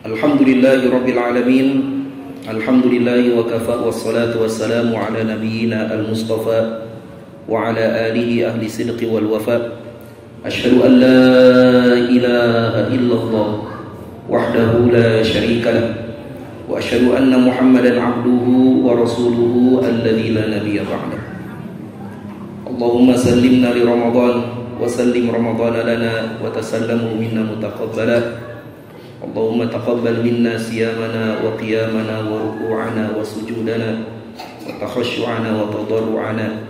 Alhamdulillahi Rabbil Alamin. Alhamdulillahi wa kafa wassalatu wassalamu ala nabiyyina al-mustafa wa ala alihi ahli sidqi wal wafa. Ashhadu an la ilaha illallah wahdahu la sharika lah wa ashhadu anna Muhammadan abduhu wa rasuluhu alladzi la nabiyya ba'dah. Allahumma sallimna li Ramadan wa sallim Ramadan lana wa tasallamu minna mutaqabbala. Allahumma taqabbal minna siyamana wa qiyamana wa ruku'ana wa sujudana wa takhashu'ana wa tadarru'ana.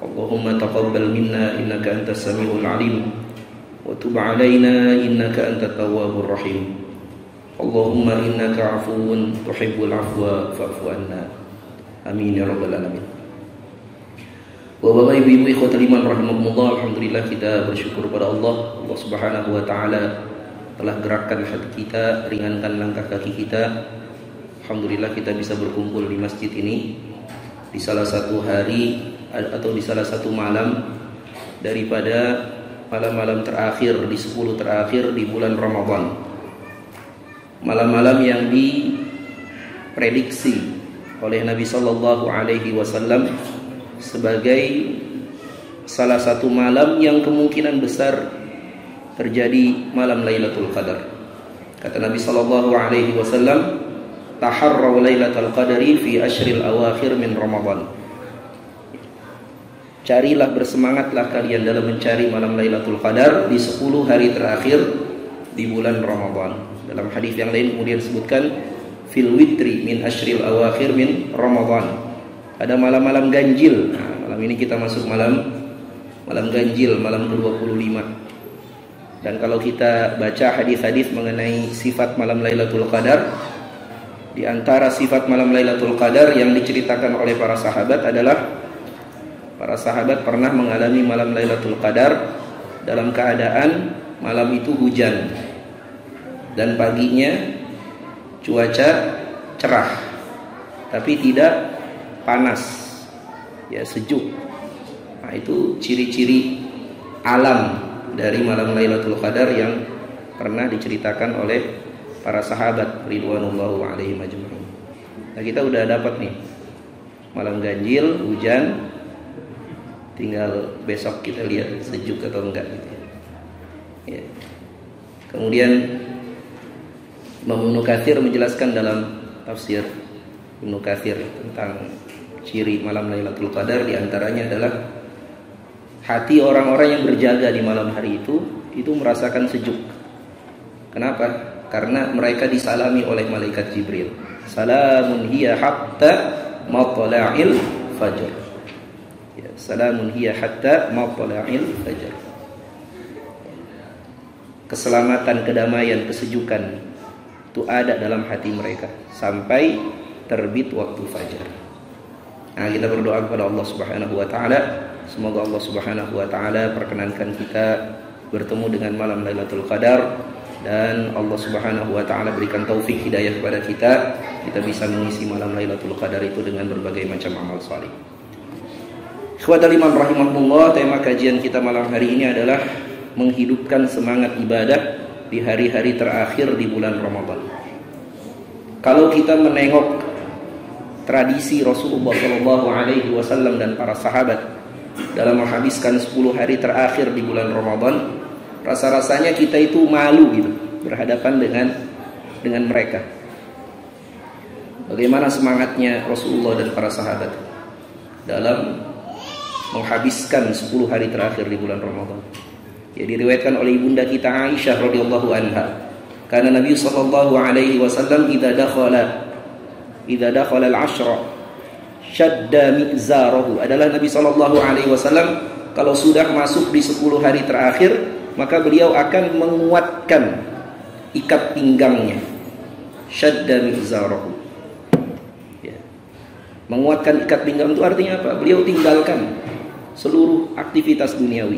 Allahumma taqabbal minna innaka antas samiul alim wa tub 'alaina innaka antat tawwabur rahim. Allahumma innaka 'afuwun tuhibbul 'afwa fa'fu 'anna. Amin ya rabbal alamin. Bapak ibu ikhwatul iman rahimakumullah, alhamdulillah kita bersyukur pada Allah Subhanahu wa taala telah gerakkan hati kita, ringankan langkah kaki kita. Alhamdulillah kita bisa berkumpul di masjid ini di salah satu hari atau di salah satu malam daripada malam-malam terakhir di 10 terakhir di bulan Ramadan. Malam-malam yang diprediksi oleh Nabi sallallahu alaihi wasallam sebagai salah satu malam yang kemungkinan besar terjadi malam Lailatul Qadar. Kata Nabi sallallahu alaihi wasallam, "Taharraw Lailatul Qadari fi ashril awakhir min Ramadan." Carilah, bersemangatlah kalian dalam mencari malam Lailatul Qadar di 10 hari terakhir di bulan Ramadan. Dalam hadis yang lain kemudian disebutkan fil witri min ashril awakhir min Ramadan. Ada malam-malam ganjil. Nah, malam ini kita masuk malam ganjil, malam ke-25. Dan kalau kita baca hadis-hadis mengenai sifat malam Lailatul Qadar, di antara sifat malam Lailatul Qadar yang diceritakan oleh para sahabat adalah para sahabat pernah mengalami malam Lailatul Qadar dalam keadaan malam itu hujan dan paginya cuaca cerah tapi tidak panas, ya sejuk. Nah, itu ciri-ciri alam dari malam Lailatul Qadar yang pernah diceritakan oleh para sahabat ridwanullahu alaihim ajma'in. Nah, kita udah dapat nih malam ganjil, hujan, tinggal besok kita lihat sejuk atau enggak gitu ya. Kemudian Ibnu Katsir menjelaskan dalam tafsir Ibnu Katsir tentang ciri malam Lailatul Qadar, di antaranya adalah hati orang-orang yang berjaga di malam hari itu merasakan sejuk. Kenapa? Karena mereka disalami oleh malaikat Jibril. Salamun hiya hatta matla'il fajr. Ya, salamun hiya hatta matla'il fajr. Keselamatan, kedamaian, kesejukan itu ada dalam hati mereka sampai terbit waktu fajar. Nah, kita berdoa kepada Allah Subhanahu wa taala, semoga Allah Subhanahu wa taala perkenankan kita bertemu dengan malam Lailatul Qadar, dan Allah Subhanahu wa taala berikan taufik hidayah kepada kita bisa mengisi malam Lailatul Qadar itu dengan berbagai macam amal saleh. Ikhwatal iman rahimahumullah, tema kajian kita malam hari ini adalah menghidupkan semangat ibadah di hari-hari terakhir di bulan Ramadan. Kalau kita menengok tradisi Rasulullah Shallallahu Alaihi Wasallam dan para sahabat dalam menghabiskan 10 hari terakhir di bulan Ramadan, rasa-rasanya kita itu malu gitu berhadapan dengan mereka. Bagaimana semangatnya Rasulullah dan para sahabat dalam menghabiskan 10 hari terakhir di bulan Ramadan. Ya, diriwayatkan oleh ibunda kita Aisyah radhiyallahu anha, karena Nabi sallallahu alaihi wasallam idza dakhala al-ashra syadda mi'zarahu. Adalah Nabi sallallahu alaihi wasallam kalau sudah masuk di 10 hari terakhir, maka beliau akan menguatkan ikat pinggangnya. Syadda mi'zarahu. Ya. Menguatkan ikat pinggang itu artinya apa? Beliau tinggalkan seluruh aktivitas duniawi.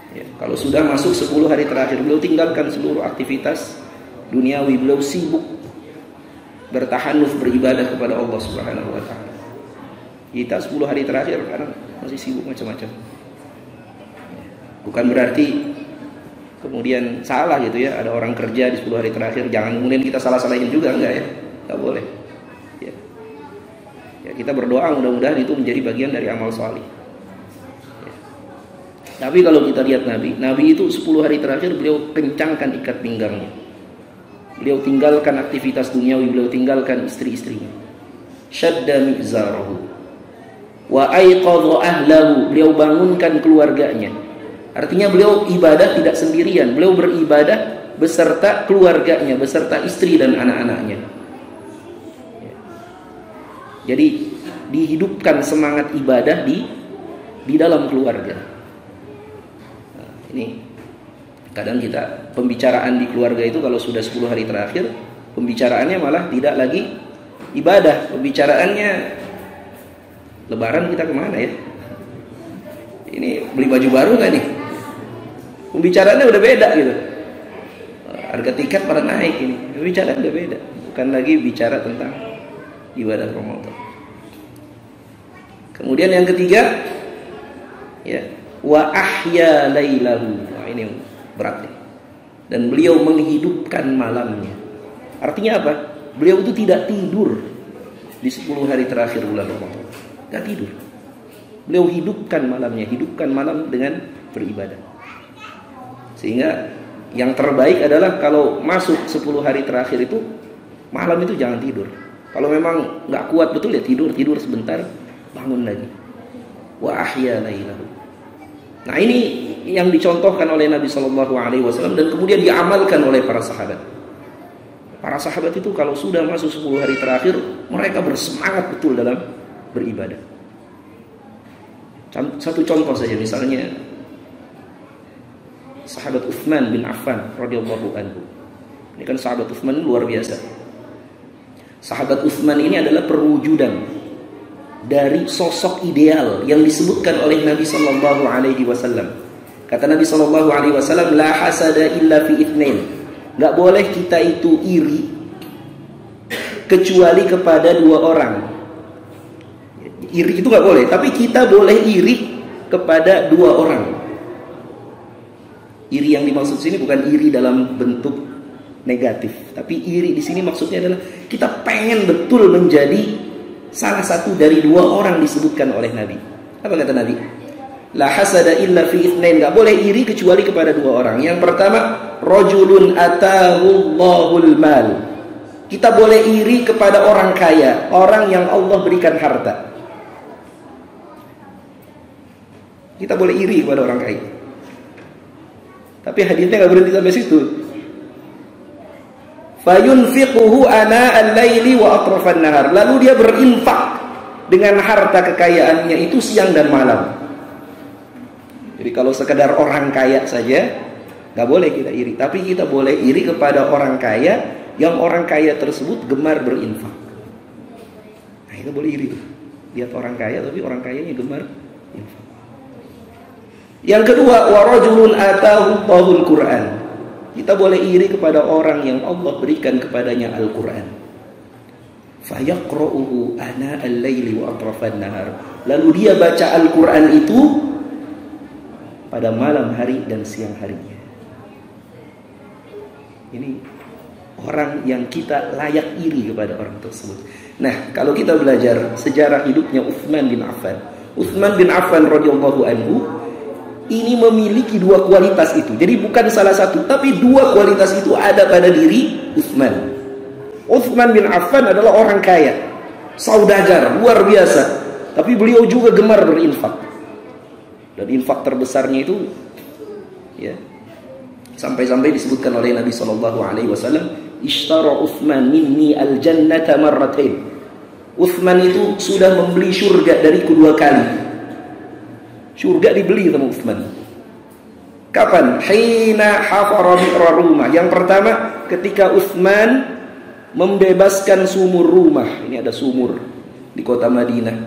Ya, kalau sudah masuk 10 hari terakhir, beliau tinggalkan seluruh aktivitas duniawi. Beliau sibuk bertahanuf beribadah kepada Allah Subhanahu wa taala. Kita 10 hari terakhir karena masih sibuk macam-macam. Bukan berarti kemudian salah gitu ya, ada orang kerja di 10 hari terakhir, jangan kemudian kita salah-salahin juga, enggak ya, enggak boleh ya. Ya, kita berdoa mudah-mudahan itu menjadi bagian dari amal salih ya. Tapi kalau kita lihat Nabi itu 10 hari terakhir beliau kencangkan ikat pinggangnya, beliau tinggalkan aktivitas duniawi, beliau tinggalkan istri-istrinya, syadda mizarahu wa aiqadha ahlahu, beliau bangunkan keluarganya. Artinya beliau ibadah tidak sendirian, beliau beribadah beserta keluarganya, beserta istri dan anak-anaknya. Jadi dihidupkan semangat ibadah di dalam keluarga. Nah, ini kadang kita pembicaraan di keluarga itu kalau sudah 10 hari terakhir, pembicaraannya malah tidak lagi ibadah, pembicaraannya Lebaran kita kemana ya? Ini beli baju baru nggak nih? Pembicaraannya udah beda gitu. Harga tiket pada naik ini. Pembicaraan udah beda. Bukan lagi bicara tentang ibadah Ramadan. Kemudian yang ketiga, ya, wa ahya lailahu. Nah, ini yang berat nih. Dan beliau menghidupkan malamnya. Artinya apa? Beliau itu tidak tidur di 10 hari terakhir bulan Ramadan. Tidak tidur. Beliau hidupkan malamnya, hidupkan malam dengan beribadah. Sehingga yang terbaik adalah kalau masuk 10 hari terakhir itu, malam itu jangan tidur. Kalau memang nggak kuat betul ya tidur sebentar, bangun lagi. Wa ahya lailahu. Nah, ini yang dicontohkan oleh Nabi Shallallahu Alaihi Wasallam dan kemudian diamalkan oleh para sahabat. Para sahabat itu kalau sudah masuk 10 hari terakhir, mereka bersemangat betul dalam beribadah. Satu contoh saja, misalnya sahabat Utsman bin Affan radhiyallahu anhu. Ini kan sahabat Utsman luar biasa. Sahabat Utsman ini adalah perwujudan dari sosok ideal yang disebutkan oleh Nabi sallallahu alaihi wasallam. Kata Nabi sallallahu alaihi wasallam, la hasada illa fi itsnain. Enggak boleh kita itu iri kecuali kepada 2 orang. Iri itu nggak boleh, tapi kita boleh iri kepada 2 orang. Iri yang dimaksud sini bukan iri dalam bentuk negatif, tapi iri di sini maksudnya adalah kita pengen betul menjadi salah satu dari 2 orang disebutkan oleh Nabi. Apa kata Nabi? La hasada illa fi itsnain. Nggak boleh iri kecuali kepada 2 orang. Yang pertama, rajulun atahu Allahul mal. Kita boleh iri kepada orang kaya, orang yang Allah berikan harta. Kita boleh iri kepada orang kaya. Tapi hadisnya nggak berhenti sampai situ. Fayunfiquhu ana al-laili wa atrafan nahar. Lalu dia berinfak dengan harta kekayaannya itu siang dan malam. Jadi kalau sekedar orang kaya saja nggak boleh kita iri. Tapi kita boleh iri kepada orang kaya yang orang kaya tersebut gemar berinfak. Nah, itu boleh iri tuh. Lihat orang kaya tapi orang kayanya gemar infak. Yang kedua, wa rajulun atahu Allahul Qur'an. Kita boleh iri kepada orang yang Allah berikan kepadanya Al-Qur'an. Fayaqra'uhu ana al-laili wa atrafan nahar. Lalu dia baca Al-Qur'an itu pada malam hari dan siang harinya. Ini orang yang kita layak iri kepada orang tersebut. Nah, kalau kita belajar sejarah hidupnya Utsman bin Affan. Utsman bin Affan radhiyallahu anhu ini memiliki 2 kualitas itu. Jadi bukan salah satu, tapi 2 kualitas itu ada pada diri Utsman. Utsman bin Affan adalah orang kaya, saudagar, luar biasa. Tapi beliau juga gemar berinfak. Dan infak terbesarnya itu, ya, sampai-sampai disebutkan oleh Nabi Shallallahu Alaihi Wasallam, ishtara Utsman minni al-jannata marratain. Utsman itu sudah membeli surga dariku 2 kali. Surga dibeli sama Utsman. Kapan? Hina hafara bi'ra rumah. Yang pertama, ketika Utsman membebaskan sumur rumah. Ini ada sumur di kota Madinah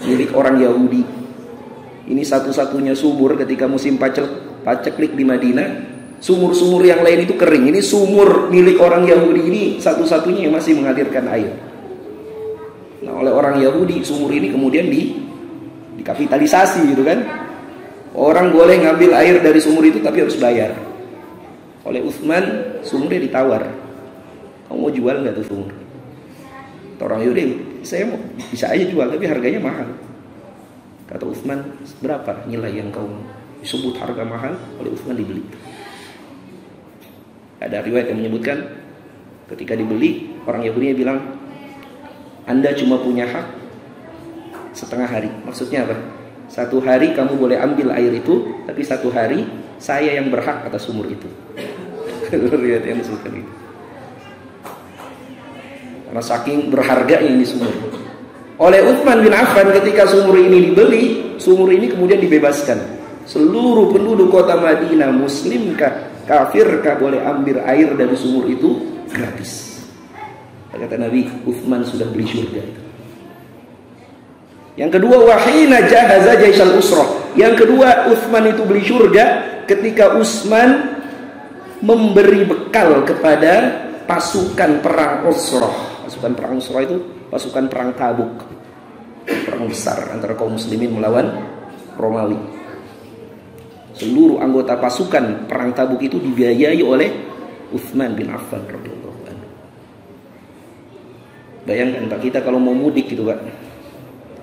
milik orang Yahudi. Ini satu-satunya sumur ketika musim paceklik di Madinah. Sumur-sumur yang lain itu kering. Ini sumur milik orang Yahudi ini satu-satunya yang masih mengalirkan air. Nah, oleh orang Yahudi sumur ini kemudian dikapitalisasi gitu kan. Orang boleh ngambil air dari sumur itu tapi harus bayar. Oleh Utsman sumurnya ditawar. Kamu mau jual nggak tuh sumur? Orang yaudah, saya mau, bisa aja jual tapi harganya mahal. Kata Utsman, berapa nilai yang kau disebut harga mahal? Oleh Utsman dibeli. Ada riwayat yang menyebutkan ketika dibeli, orang Yahudi bilang, Anda cuma punya hak setengah hari. Maksudnya apa? 1 hari kamu boleh ambil air itu, tapi 1 hari saya yang berhak atas sumur itu. Riwayat yang disebutkan itu. Karena saking berharganya ini sumur. Oleh Utsman bin Affan ketika sumur ini dibeli, sumur ini kemudian dibebaskan. Seluruh penduduk kota Madinah, muslimkah, kafirkah, boleh ambil air dari sumur itu gratis. Kata Nabi, Utsman sudah beli surga itu. Yang kedua, wahina jahaza jaisal usrah. Yang kedua, Utsman itu beli surga ketika Utsman memberi bekal kepada pasukan perang Usrah. Pasukan perang Usrah itu pasukan perang Tabuk, perang besar antara kaum muslimin melawan Romawi. Seluruh anggota pasukan perang Tabuk itu dibiayai oleh Utsman bin Affan radhiyallahu anhu. Bayangkan Pak, kita kalau mau mudik gitu Pak,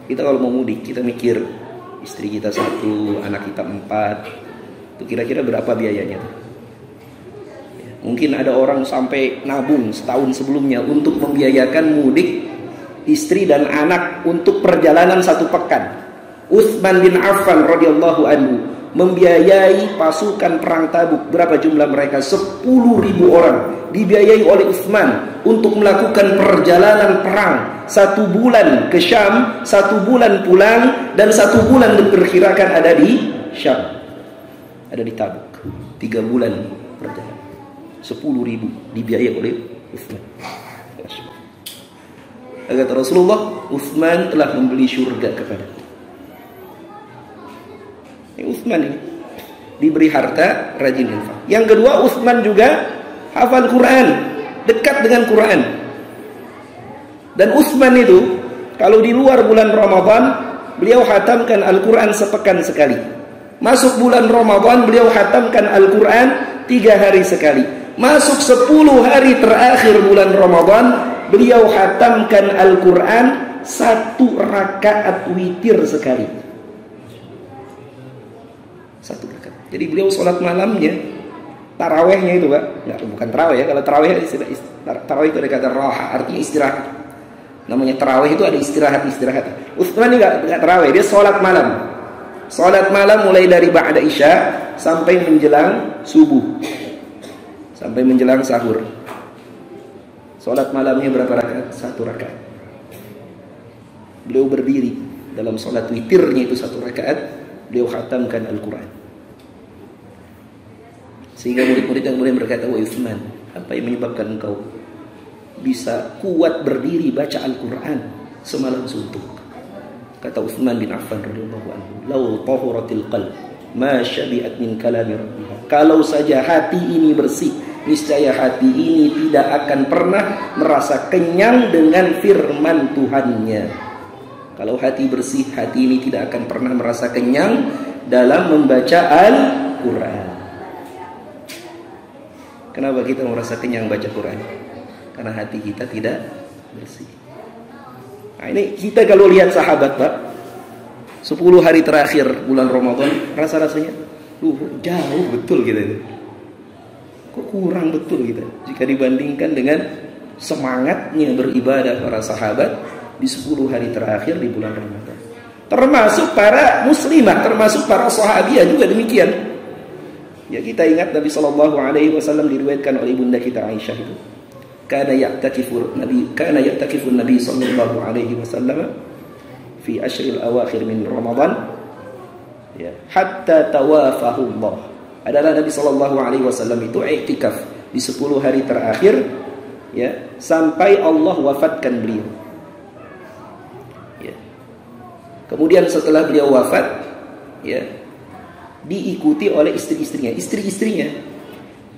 kita kalau mau mudik kita mikir istri kita 1, anak kita 4, itu kira-kira berapa biayanya? Mungkin ada orang sampai nabung setahun sebelumnya untuk membiayakan mudik istri dan anak untuk perjalanan 1 pekan. Utsman bin Affan radhiyallahu anhu membiayai pasukan perang Tabuk. Berapa jumlah mereka? 10.000 orang dibiayai oleh Utsman untuk melakukan perjalanan perang 1 bulan ke Syam, 1 bulan pulang, dan 1 bulan diperkirakan ada di Syam, ada di Tabuk. 3 bulan perjalanan. 10.000 dibiayai oleh Utsman. Kata Rasulullah, Utsman telah membeli surga kepada Utsman ini diberi harta, rajin infak. Yang kedua, Utsman juga hafal Quran, dekat dengan Quran. Dan Utsman itu kalau di luar bulan Ramadan, beliau khatamkan Al-Quran sepekan sekali. Masuk bulan Ramadan, beliau khatamkan Al-Quran 3 hari sekali. Masuk 10 hari terakhir bulan Ramadan, beliau khatamkan Al-Quran 1 rakaat witir sekali. 1 rakaat. Jadi beliau sholat malamnya, tarawehnya itu Pak, nggak, bukan taraweh ya. Kalau taraweh itu ada kata raha, artinya istirahat. Namanya taraweh itu ada istirahat. Utsman ini nggak taraweh, dia sholat malam. Sholat malam mulai dari ba'da isya sampai menjelang subuh, sampai menjelang sahur. Sholat malamnya berapa rakaat? 1 rakaat. Beliau berdiri dalam sholat witirnya itu 1 rakaat, beliau khatamkan Al-Quran. Sehingga murid-murid yang kemudian berkata, wahai Utsman, apa yang menyebabkan engkau bisa kuat berdiri baca Al-Quran semalam suntuk? Kata Utsman bin Affan radhiyallahu anhu, "Lau tahuratil qalb ma syabi'at min kalami rabbiha." Kalau saja hati ini bersih, niscaya hati ini tidak akan pernah merasa kenyang dengan firman Tuhannya. Kalau hati bersih, hati ini tidak akan pernah merasa kenyang dalam membaca Al-Quran. Kenapa kita merasa kenyang baca Quran? Karena hati kita tidak bersih. Nah, ini kita kalau lihat sahabat Pak, 10 hari terakhir bulan Ramadan, rasa-rasanya jauh betul kita itu. Kok kurang betul kita jika dibandingkan dengan semangatnya beribadah para sahabat di 10 hari terakhir di bulan Ramadan. Termasuk para muslimah, termasuk para sahabiah juga demikian. Ya, kita ingat Nabi sallallahu alaihi wasallam diriwayatkan oleh ibunda kita Aisyah itu. Kana ya'takifu Nabi sallallahu alaihi wasallam fi ashril awakhir min Ramadan, ya, hatta tawafahu Allah. Adalah Nabi sallallahu alaihi wasallam itu i'tikaf di 10 hari terakhir, ya, sampai Allah wafatkan beliau. Ya. Kemudian setelah beliau wafat, ya, diikuti oleh istri-istrinya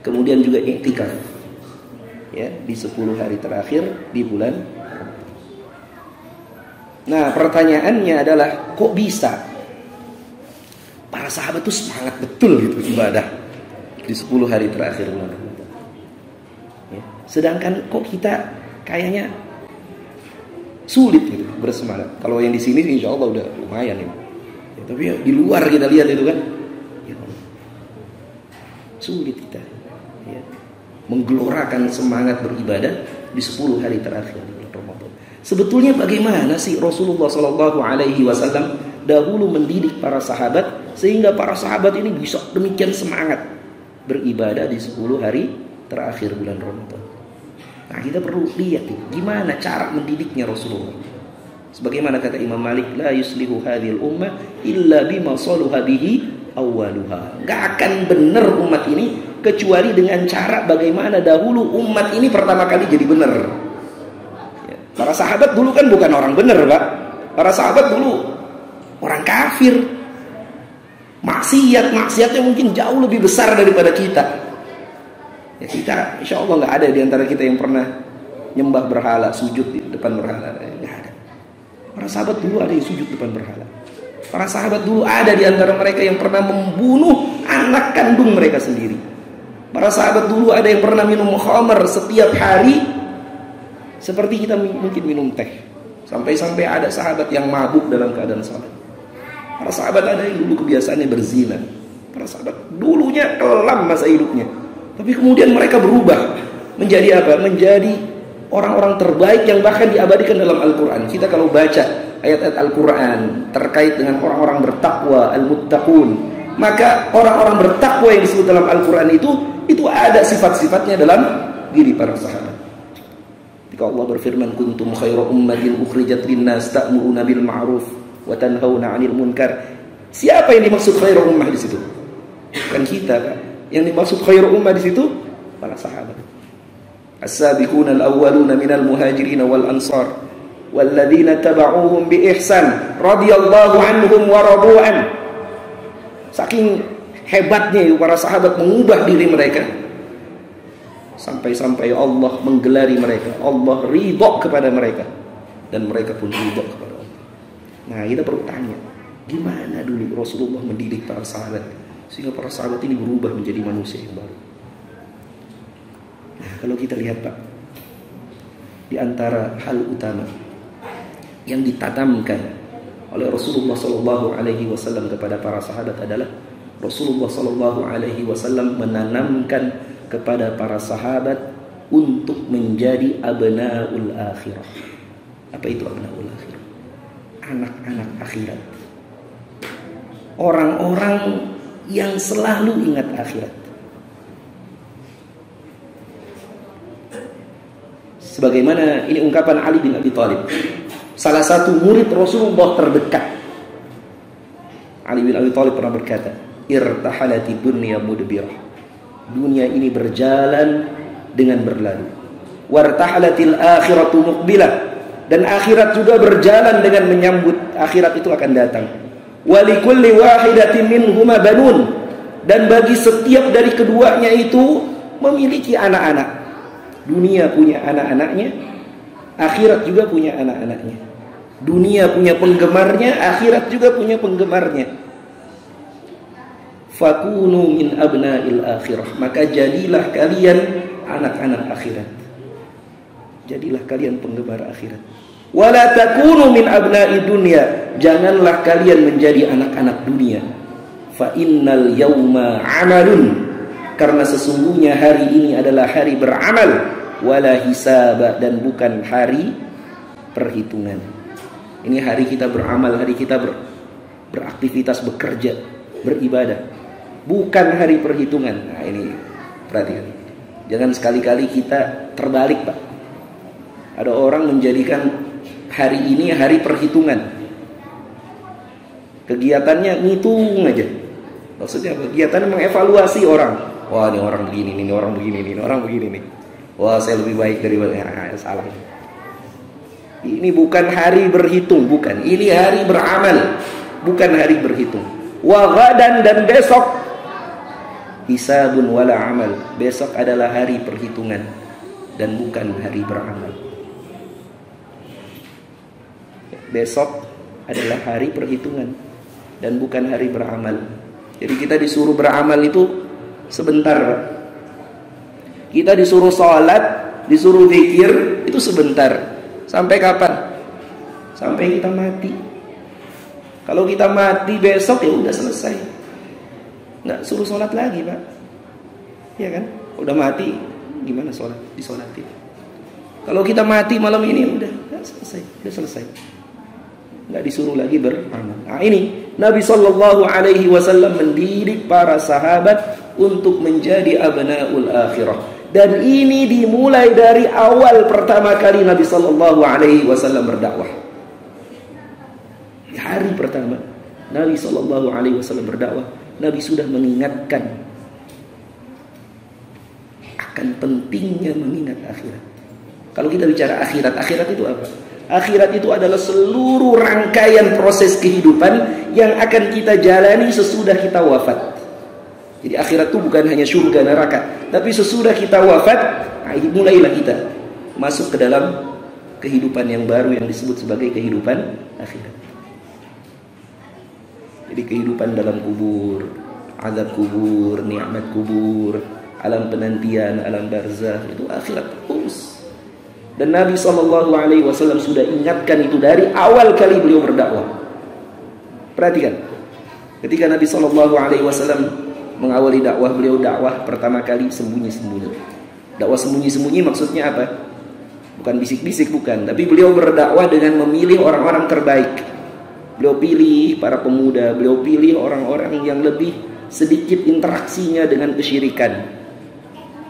kemudian juga i'tikaf, ya, di 10 hari terakhir di bulan. Nah, pertanyaannya adalah kok bisa para sahabat itu semangat betul gitu ibadah, di 10 hari terakhir bulan Ramadan. Ya. Sedangkan kok kita kayaknya sulit gitu bersemangat. Kalau yang di sini insya Allah udah lumayan ya. Ya, tapi ya, di luar kita lihat itu kan, ya, sulit kita ya, menggelorakan semangat beribadah di 10 hari terakhir di bulan Ramadan. Sebetulnya bagaimana sih Rasulullah Shallallahu Alaihi Wasallam dahulu mendidik para sahabat sehingga para sahabat ini bisa demikian semangat beribadah di 10 hari terakhir bulan Ramadan. Nah, kita perlu lihat gimana cara mendidiknya Rasulullah. Sebagaimana kata Imam Malik, la yuslihu hadhil ummah illa bima saluha bihi awwaluha. Gak akan benar umat ini kecuali dengan cara bagaimana dahulu umat ini pertama kali jadi benar. Ya. Para sahabat dulu kan bukan orang benar, Pak. Para sahabat dulu orang kafir. Maksiatnya mungkin jauh lebih besar daripada kita. Ya, kita insya Allah nggak ada di antara kita yang pernah nyembah berhala, sujud di depan berhala. Nggak ada. Para sahabat dulu ada yang sujud depan berhala. Para sahabat dulu ada di antara mereka yang pernah membunuh anak kandung mereka sendiri. Para sahabat dulu ada yang pernah minum khamar setiap hari, seperti kita mungkin minum teh. Sampai-sampai ada sahabat yang mabuk dalam keadaan salat. Para sahabat ada yang dulu kebiasaannya berzina. Para sahabat dulunya kelam masa hidupnya. Tapi kemudian mereka berubah menjadi apa? Menjadi orang-orang terbaik yang bahkan diabadikan dalam Al-Quran. Kita kalau baca ayat-ayat Al-Quran terkait dengan orang-orang bertakwa, al-muttaqun, maka orang-orang bertakwa yang disebut dalam Al-Quran itu ada sifat-sifatnya dalam diri para sahabat. Jika Allah berfirman, kuntum khairu ummatin ukhrijat linnas ta'muruna bil ma'ruf wa tanhauna 'anil munkar. Siapa yang dimaksud khairu ummah di situ? Bukan kita, Pak. Yang dimaksud khairu ummah di situ para sahabat. As-sabiquna al-awwaluna minal muhajirin wal ansar walladzina tabauhum bi ihsan radhiyallahu anhum wa radu an. Saking hebatnya para sahabat mengubah diri mereka sampai-sampai Allah menggelari mereka, Allah ridha kepada mereka dan mereka pun ridha kepada Allah. Nah, kita perlu tanya, gimana dulu Rasulullah mendidik para sahabat sehingga para sahabat ini berubah menjadi manusia yang baru. Nah, kalau kita lihat, Pak, di antara hal utama yang ditanamkan oleh Rasulullah Sallallahu Alaihi Wasallam kepada para sahabat adalah Rasulullah Sallallahu Alaihi Wasallam menanamkan kepada para sahabat untuk menjadi abnaul akhirah. Apa itu abnaul akhirah? Anak-anak akhirat. Orang-orang yang selalu ingat akhirat. Sebagaimana ini ungkapan Ali bin Abi Thalib, salah satu murid Rasulullah terdekat. Ali bin Abi Thalib pernah berkata, irtahalati dunya mudbirah. Dunia ini berjalan dengan berlalu. Wartahalatil akhiratu muqbilah. Dan akhirat juga berjalan dengan menyambut akhirat itu akan datang. Walikulli wahidatin minhuma banun. Dan bagi setiap dari keduanya itu memiliki anak-anak. Dunia punya anak-anaknya, akhirat juga punya anak-anaknya. Dunia punya penggemarnya, akhirat juga punya penggemarnya. Fakunu min abna'il akhirah. Maka jadilah kalian anak-anak akhirat. Jadilah kalian penggemar akhirat. Wala takunu min abna'id dunya. Janganlah kalian menjadi anak-anak dunia. Fa innal yawma amalun. Karena sesungguhnya hari ini adalah hari beramal, wala hisaba, dan bukan hari perhitungan. Ini hari kita beramal, hari kita beraktivitas, bekerja, beribadah, bukan hari perhitungan. Nah, ini perhatikan. Jangan sekali-kali kita terbalik, Pak. Ada orang menjadikan hari ini hari perhitungan. Kegiatannya ngitung aja. Maksudnya kegiatan mengevaluasi orang. Wah, ini orang begini, ini orang begini, ini orang begini nih. Wah, saya lebih baik daripada salah. Ini bukan hari berhitung, bukan. Ini hari beramal, bukan hari berhitung. Wa ghadan, dan besok hisabun wala amal. Besok adalah hari perhitungan dan bukan hari beramal. Besok adalah hari perhitungan dan bukan hari beramal. Jadi kita disuruh beramal itu Sebentar, Pak. Kita disuruh sholat, disuruh zikir, itu sebentar. Sampai kapan? Sampai kita mati. Kalau kita mati besok, ya udah selesai. Nggak suruh sholat lagi, Pak. Ya kan? Udah mati, gimana sholat? Disolatin. Kalau kita mati malam ini, udah selesai. Udah selesai. Nggak disuruh lagi beramal. Nah ini Nabi SAW mendidik para sahabat untuk menjadi abnaul akhirah. Dan ini dimulai dari awal pertama kali Nabi SAW berdakwah. Di hari pertama Nabi SAW berdakwah, Nabi sudah mengingatkan akan pentingnya mengingat akhirat. Kalau kita bicara akhirat, akhirat itu apa? Akhirat itu adalah seluruh rangkaian proses kehidupan yang akan kita jalani sesudah kita wafat. Jadi akhirat itu bukan hanya surga neraka, tapi sesudah kita wafat, mulailah kita masuk ke dalam kehidupan yang baru yang disebut sebagai kehidupan akhirat. Jadi kehidupan dalam kubur, azab kubur, nikmat kubur, alam penantian, alam barzah, itu akhirat terus. Dan Nabi SAW sudah ingatkan itu dari awal kali beliau berdakwah. Perhatikan, ketika Nabi SAW mengawali dakwah, beliau dakwah pertama kali sembunyi-sembunyi. Dakwah sembunyi-sembunyi maksudnya apa? Bukan bisik-bisik, bukan. Tapi beliau berdakwah dengan memilih orang-orang terbaik. Beliau pilih para pemuda, beliau pilih orang-orang yang lebih sedikit interaksinya dengan kesyirikan.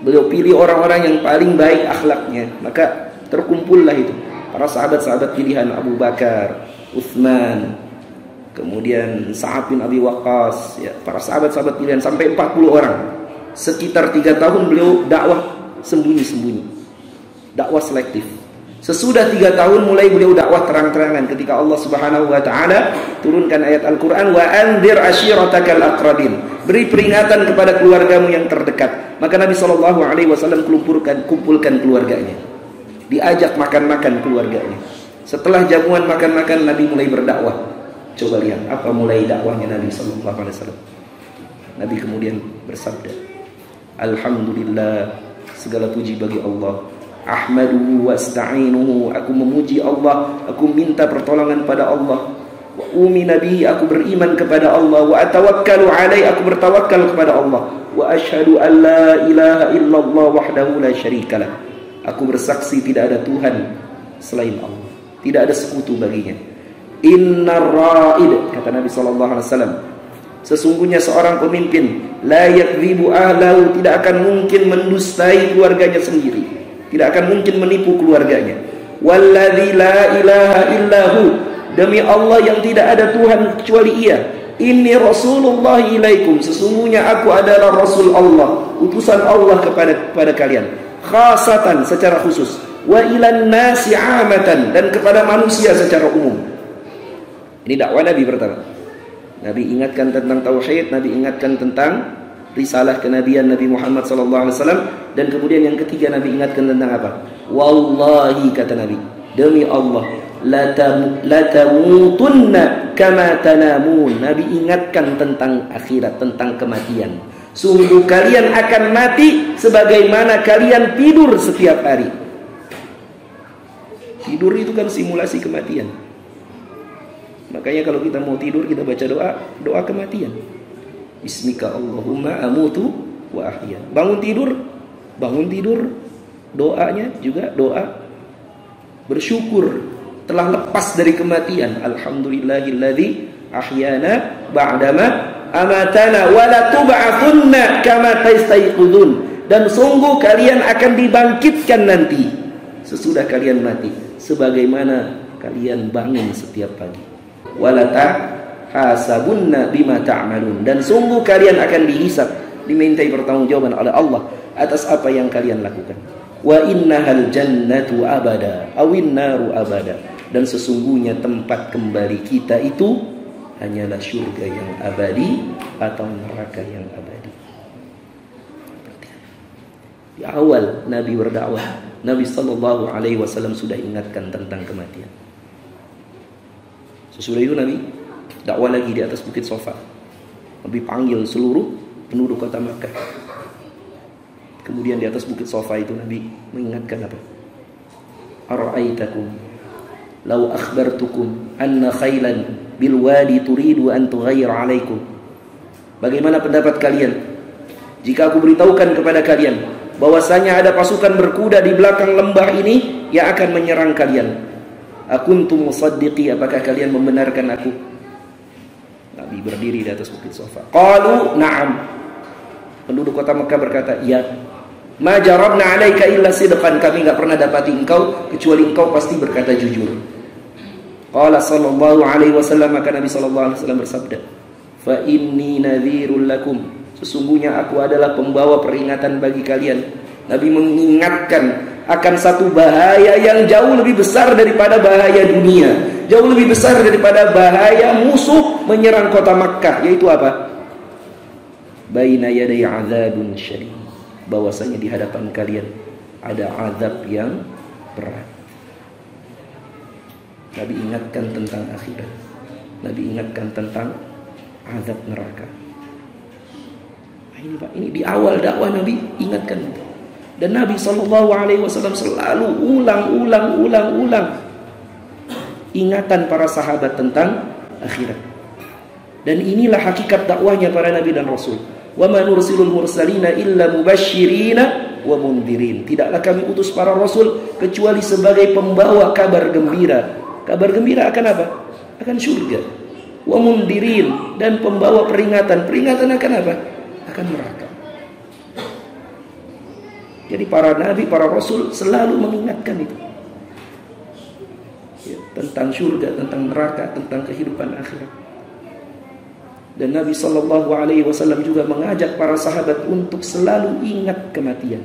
Beliau pilih orang-orang yang paling baik akhlaknya. Maka terkumpullah itu para sahabat-sahabat pilihan, Abu Bakar, Utsman, kemudian Sa'ad bin Abi Waqqas, ya, para sahabat-sahabat pilihan sampai 40 orang. Sekitar 3 tahun beliau dakwah sembunyi-sembunyi, dakwah selektif. Sesudah 3 tahun mulai beliau dakwah terang-terangan ketika Allah Subhanahu wa taala turunkan ayat Al-Qur'an, wa anzir ashiratakal aqrabin. Beri peringatan kepada keluargamu yang terdekat. Maka Nabi SAW kumpulkan keluarganya. Diajak makan-makan keluarganya. Setelah jamuan makan-makan, Nabi mulai berdakwah. Coba lihat apa mulai dakwahnya Nabi SAW. Nabi kemudian bersabda, Alhamdulillah, segala puji bagi Allah. Ahmaduhu wa asta'inuhu, aku memuji Allah, aku minta pertolongan pada Allah. Wa umina bihi, aku beriman kepada Allah. Wa atawakkalu alaihi, aku bertawakal kepada Allah. Wa asyhadu an la ilaha illallah wahdahu la syarikalah, aku bersaksi tidak ada Tuhan selain Allah, tidak ada sekutu baginya. Innar ra'id, kata Nabi SAW, sesungguhnya seorang pemimpin la yakdzibu ahlahu, tidak akan mungkin mendustai keluarganya sendiri, tidak akan mungkin menipu keluarganya. Walladzi la ilaha illahu, demi Allah yang tidak ada Tuhan kecuali Ia. Inni Rasulullah ilaikum, sesungguhnya aku adalah Rasul Allah, utusan Allah kepada kalian. Khasatan, secara khusus. Wa ilan nasi amatan, dan kepada manusia secara umum. Ini dakwah Nabi pertama. Nabi ingatkan tentang tauhid, Nabi ingatkan tentang risalah kenabian Nabi Muhammad SAW. Dan kemudian yang ketiga Nabi ingatkan tentang apa? Wallahi, kata Nabi, demi Allah, la tamutunna kama tanamun. Nabi ingatkan tentang akhirat, tentang kematian. Sungguh kalian akan mati sebagaimana kalian tidur setiap hari. Tidur itu kan simulasi kematian. Makanya kalau kita mau tidur, kita baca doa kematian. Bismika Allahumma amutu wa ahya. Bangun tidur, doanya juga doa bersyukur telah lepas dari kematian. Alhamdulillahilladzi ahyana ba'dama amatana wa la tub'atsunna kama tastayqudun. Dan sungguh kalian akan dibangkitkan nanti sesudah kalian mati, sebagaimana kalian bangun setiap pagi. Wala tahasabunna bima ta'malun, dan sungguh kalian akan dihisab, dimintai pertanggungjawaban oleh Allah atas apa yang kalian lakukan. Wa innahal jannatu abada awin naru abada, dan sesungguhnya tempat kembali kita itu hanyalah surga yang abadi atau neraka yang abadi. Di awal Nabi berdakwah, Nabi SAW sudah ingatkan tentang kematian. Sesudah itu Nabi dakwah lagi di atas bukit Safa. Nabi panggil seluruh penduduk kota Makkah. Kemudian di atas bukit Safa itu Nabi mengingatkan apa? Ara'aitakum law akhbartukum anna khailan bil wadi turidu an tughayyir 'alaikum. Bagaimana pendapat kalian jika aku beritahukan kepada kalian bahwasanya ada pasukan berkuda di belakang lembah ini yang akan menyerang kalian? Akuntum musaddiqi, apakah kalian membenarkan aku? Nabi berdiri di atas bukit Safa. Qalu na'am. Penduduk kota Mekah berkata, ya. Ma jarabna 'alaika illa sidqan, kami enggak pernah dapati engkau kecuali engkau pasti berkata jujur. Qala sallallahu alaihi wasallam, maka Nabi sallallahu alaihi wasallam bersabda, fa inni nadhirul lakum, sesungguhnya aku adalah pembawa peringatan bagi kalian. Nabi mengingatkan akan satu bahaya yang jauh lebih besar daripada bahaya dunia, jauh lebih besar daripada bahaya musuh menyerang kota Makkah, yaitu apa? Baina yaday azabun syadid, bahwasanya di hadapan kalian ada azab yang berat. Nabi ingatkan tentang akhirat, Nabi ingatkan tentang azab neraka. Nah, ini Pak, ini di awal dakwah Nabi ingatkan itu. Dan Nabi SAW selalu ulang ingatan para sahabat tentang akhirat. Dan inilah hakikat dakwahnya para nabi dan rasul. Wa ma nursilul mursalina illa mubashshirina wa mundirin. Tidaklah kami utus para rasul kecuali sebagai pembawa kabar gembira. Kabar gembira akan apa? Akan surga. Wa mundirin, dan pembawa peringatan. Peringatan akan apa? Akan neraka. Jadi para nabi, para rasul selalu mengingatkan itu, ya, tentang surga, tentang neraka, tentang kehidupan akhirat. Dan Nabi SAW juga mengajak para sahabat untuk selalu ingat kematian.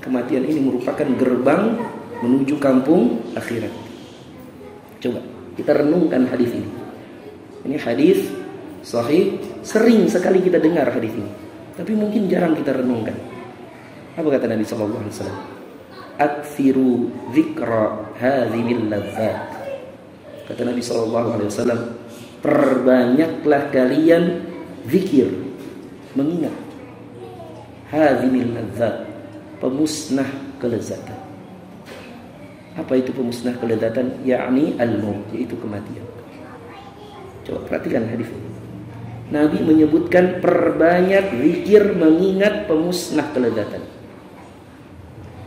Kematian ini merupakan gerbang menuju kampung akhirat. Coba kita renungkan hadis ini. Ini hadis sahih, sering sekali kita dengar hadis ini, tapi mungkin jarang kita renungkan. Apa kata Nabi sallallahu alaihi wasallam? Aktsiru dzikra hadzimil ladzat. Kata Nabi sallallahu alaihi wasallam, perbanyaklah kalian zikir, mengingat hadzimil ladzat, pemusnah kelezatan. Apa itu pemusnah kelezatan? Yakni al-maut, yaitu kematian. Coba perhatikan hadis ini. Nabi menyebutkan perbanyak zikir mengingat pemusnah kelezatan.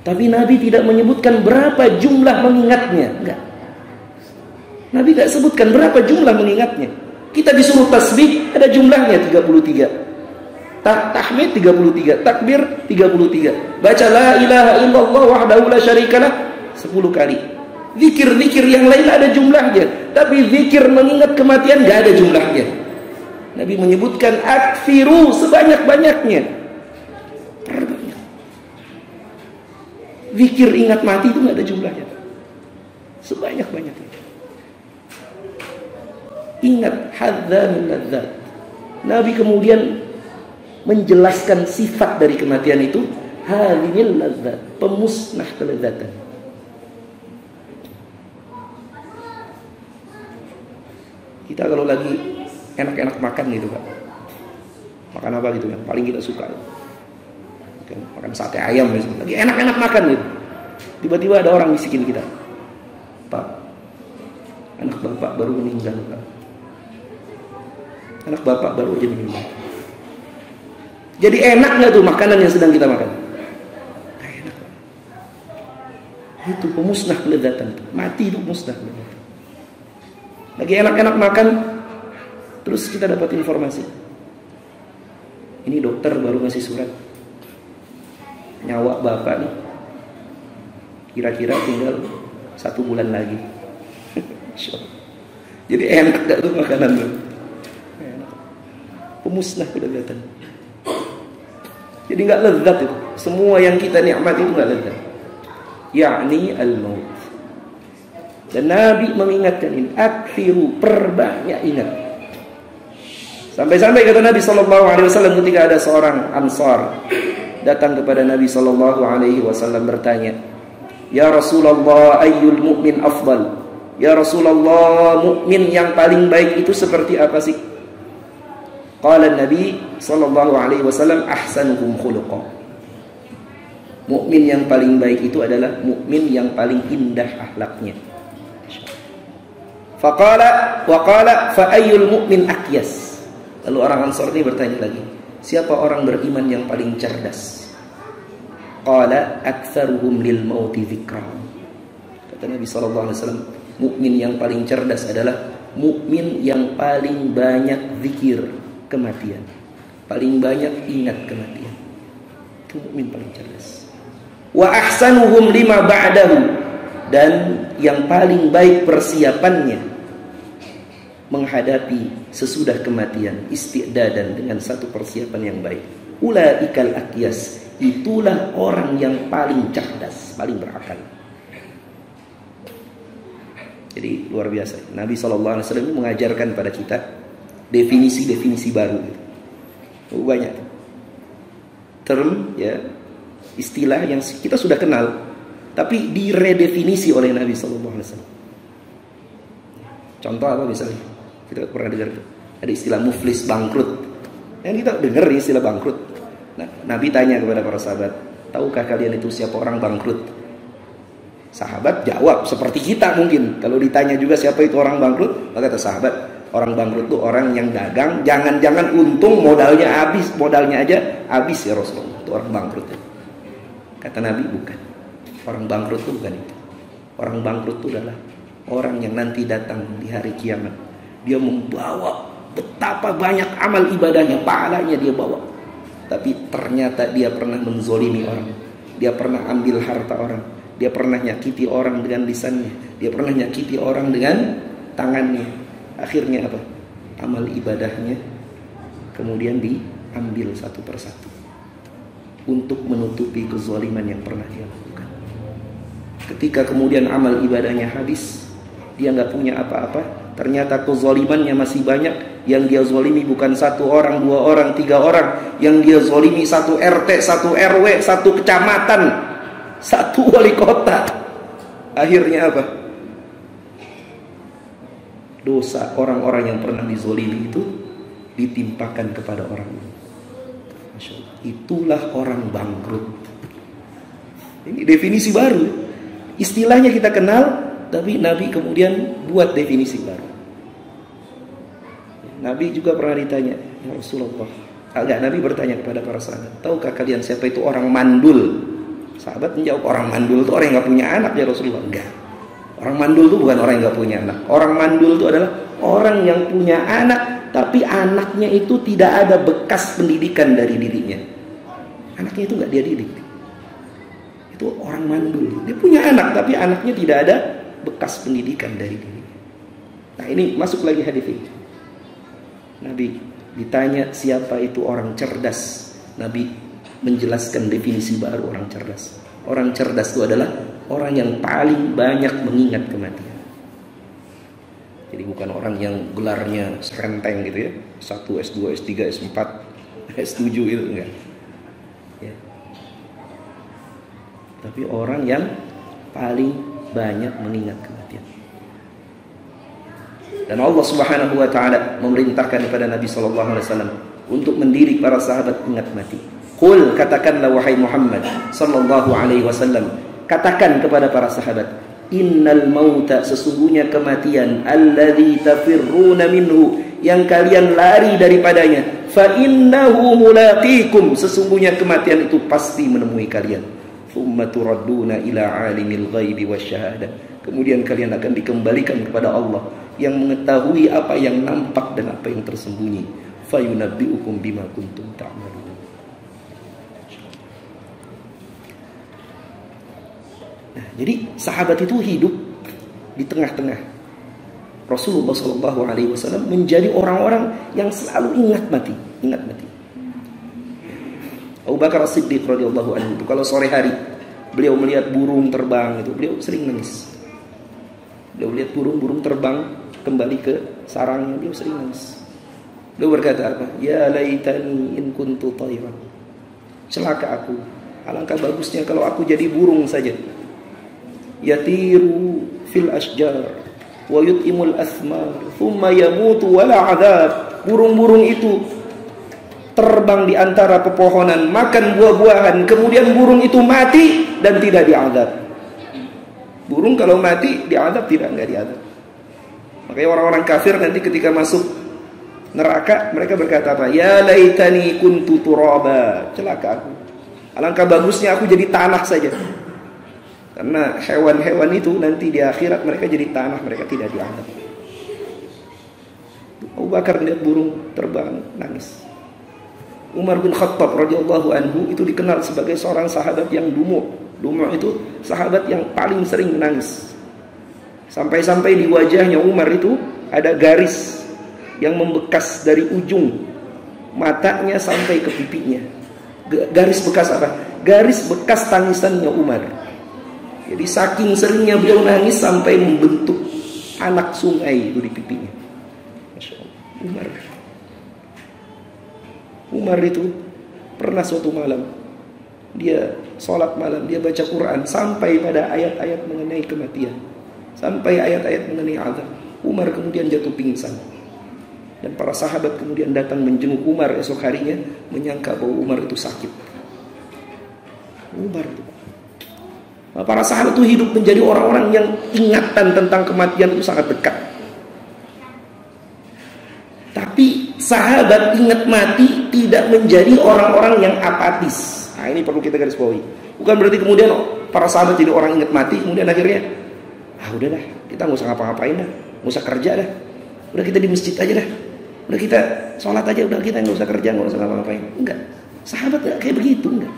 Tapi Nabi tidak menyebutkan berapa jumlah mengingatnya. Enggak. Nabi tidak sebutkan berapa jumlah mengingatnya. Kita disuruh tasbih, ada jumlahnya 33. Tahmid 33, takbir 33. Baca la ilaha illallah wahdahu la syarikalah 10 kali. Zikir-zikir yang lain ada jumlahnya, tapi zikir mengingat kematian enggak ada jumlahnya. Nabi menyebutkan aktsiru, sebanyak-banyaknya. Zikir ingat mati itu nggak ada jumlahnya, sebanyak-banyaknya. Ingat hadzamil ladzat. Nabi kemudian menjelaskan sifat dari kematian itu, hadzamil ladzat, pemusnah kelezatan. Kita kalau lagi enak-enak makan gitu Pak, makan apa gitu yang paling kita suka, makan sate ayam misalnya, lagi enak-enak makan gitu, tiba-tiba ada orang bisikin kita, Pak, anak bapak baru meninggal Pak, anak bapak baru aja meninggal. Jadi enak nggak tuh makanan yang sedang kita makan? Gak enak Pak. Itu pemusnah kelezatan, mati itu pemusnah kelezatan. Lagi enak-enak makan, terus kita dapat informasi, ini dokter baru ngasih surat, nyawa bapak nih kira-kira tinggal 1 bulan lagi. Jadi enak gak tuh makanan tuh? Enak. Pemusnah kelezatan. Jadi gak lezat itu. Semua yang kita nikmati itu gak lezat. Yakni al-maut. Dan Nabi mengingatkan ini, aktsiru, perbanyak ingat. Sampai-sampai kata Nabi SAW ketika ada seorang Ansar datang kepada Nabi SAW bertanya, ya Rasulullah, ayyul mu'min afdal? Ya Rasulullah, mukmin yang paling baik itu seperti apa sih? Qala Nabi SAW, ahsanuhum khuluqa. Mukmin yang paling baik itu adalah mukmin yang paling indah akhlaknya. Faqala wa qala fa ayyul mu'min aqyas. Lalu orang Ansar ini bertanya lagi, siapa orang beriman yang paling cerdas? Qala aktsaruhum lil mauti dzikra. Kata Nabi sallallahu alaihi wasallam, mukmin yang paling cerdas adalah mukmin yang paling banyak zikir kematian, paling banyak ingat kematian. Itu mukmin paling cerdas. Wa ahsanuhum lima ba'dahu, dan yang paling baik persiapannya menghadapi sesudah kematian, isti'dadan, dengan satu persiapan yang baik. Ulaikal aqyas, itulah orang yang paling cerdas, paling berakal. Jadi luar biasa. Nabi SAW mengajarkan pada kita definisi-definisi baru. Banyak term, ya, istilah yang kita sudah kenal, tapi diredefinisi oleh Nabi SAW. Contoh apa misalnya? Kita pernah dengar ada istilah muflis, bangkrut. Yang kita dengar istilah bangkrut. Nah, Nabi tanya kepada para sahabat, tahukah kalian itu siapa orang bangkrut? Sahabat jawab seperti kita mungkin. Kalau ditanya juga siapa itu orang bangkrut, maka kata sahabat, orang bangkrut itu orang yang dagang, jangan-jangan untung modalnya habis, modalnya aja habis ya Rasulullah. Itu orang bangkrut. Kata Nabi, bukan. Orang bangkrut itu bukan itu. Orang bangkrut itu adalah orang yang nanti datang di hari kiamat. Dia membawa betapa banyak amal ibadahnya, pahalanya dia bawa. Tapi ternyata dia pernah menzolimi orang. Dia pernah ambil harta orang. Dia pernah nyakiti orang dengan lisannya. Dia pernah nyakiti orang dengan tangannya. Akhirnya apa? Amal ibadahnya kemudian diambil satu persatu untuk menutupi kezaliman yang pernah dia lakukan. Ketika kemudian amal ibadahnya habis, dia nggak punya apa-apa. Ternyata kezalimannya masih banyak. Yang dia zalimi bukan satu orang, dua orang, tiga orang. Yang dia zalimi satu RT, satu RW, satu kecamatan, satu wali kota. Akhirnya apa? Dosa orang-orang yang pernah dizalimi itu ditimpakan kepada orang ini. Masya Allah. Itulah orang bangkrut. Ini definisi baru. Istilahnya kita kenal, tapi Nabi kemudian buat definisi baru. Nabi juga pernah ditanya, ya Rasulullah, Nabi bertanya kepada para sahabat, tahukah kalian siapa itu orang mandul? Sahabat menjawab, orang mandul itu orang yang gak punya anak ya Rasulullah. Enggak. Orang mandul itu bukan orang yang gak punya anak. Orang mandul itu adalah orang yang punya anak, tapi anaknya itu tidak ada bekas pendidikan dari dirinya. Anaknya itu gak dia didik. Itu orang mandul. Dia punya anak, tapi anaknya tidak ada bekas pendidikan dari dirinya. Nah ini masuk lagi hadis ini. Nabi ditanya siapa itu orang cerdas. Nabi menjelaskan definisi baru orang cerdas. Orang cerdas itu adalah orang yang paling banyak mengingat kematian. Jadi bukan orang yang gelarnya serenteng gitu ya, 1, S2, S3, S4, S7 itu enggak ya. Tapi orang yang paling banyak mengingat kematian. Dan Allah Subhanahu wa taala memerintahkan kepada Nabi sallallahu alaihi wasallam untuk mendidik para sahabat ingat mati. Qul, katakanlah wahai Muhammad sallallahu alaihi wasallam, katakan kepada para sahabat, innal mauta, sesungguhnya kematian, alladzi tafirruna minhu, yang kalian lari daripadanya, fa innahu mulaqikum, sesungguhnya kematian itu pasti menemui kalian. Tsumma turadduna ila alimil ghaibi wasyahadah, kemudian kalian akan dikembalikan kepada Allah yang mengetahui apa yang nampak dan apa yang tersembunyi. Fayunabbi'ukum bima kuntum ta'malun. Nah, jadi sahabat itu hidup di tengah-tengah. Rasulullah SAW menjadi orang-orang yang selalu ingat mati, ingat mati. Abu Bakar As-Siddiq radhiyallahu anhu itu kalau sore hari beliau melihat burung terbang itu, beliau sering nangis. Beliau lihat burung terbang kembali ke sarangnya, beliau sering nangis. Beliau berkata apa? Ya laitani in kuntu tayran. Celaka aku. Alangkah bagusnya kalau aku jadi burung saja. Yatiru fil asjar wa yut'imul asmar thumma yamutu wala adab. Burung-burung itu terbang di antara pepohonan, makan buah-buahan, kemudian burung itu mati dan tidak diazab. Burung kalau mati diazab tidak? Enggak diazab. Makanya orang-orang kafir nanti ketika masuk neraka mereka berkata apa? Ya laitani kuntu turaba, celaka aku. Alangkah bagusnya aku jadi tanah saja. Karena hewan-hewan itu nanti di akhirat mereka jadi tanah, mereka tidak diazab. Abu Bakar melihat burung terbang, nangis. Umar bin Khattab radhiyallahu anhu itu dikenal sebagai seorang sahabat yang dumu. Dumu itu sahabat yang paling sering menangis. Sampai-sampai di wajahnya Umar itu ada garis yang membekas dari ujung matanya sampai ke pipinya. Garis bekas apa? Garis bekas tangisannya Umar. Jadi saking seringnya beliau nangis sampai membentuk anak sungai itu di pipinya. Masya Allah. Umar itu pernah suatu malam dia sholat malam, dia baca Quran sampai pada ayat-ayat mengenai kematian, sampai ayat-ayat mengenai azab. Umar kemudian jatuh pingsan dan para sahabat kemudian datang menjenguk Umar esok harinya, menyangka bahwa Umar itu sakit. Umar itu, para sahabat itu hidup menjadi orang-orang yang ingatan tentang kematian itu sangat dekat. Tapi sahabat ingat mati tidak menjadi orang-orang yang apatis. Nah, ini perlu kita garis bawahi. Bukan berarti kemudian para sahabat jadi orang ingat mati, kemudian akhirnya udah dah, kita nggak usah ngapa-ngapain dah, nggak usah kerja dah, udah kita di masjid aja dah, udah kita sholat aja, udah kita nggak usah kerja, nggak usah ngapa-ngapain. Enggak, sahabat nggak kayak begitu, enggak.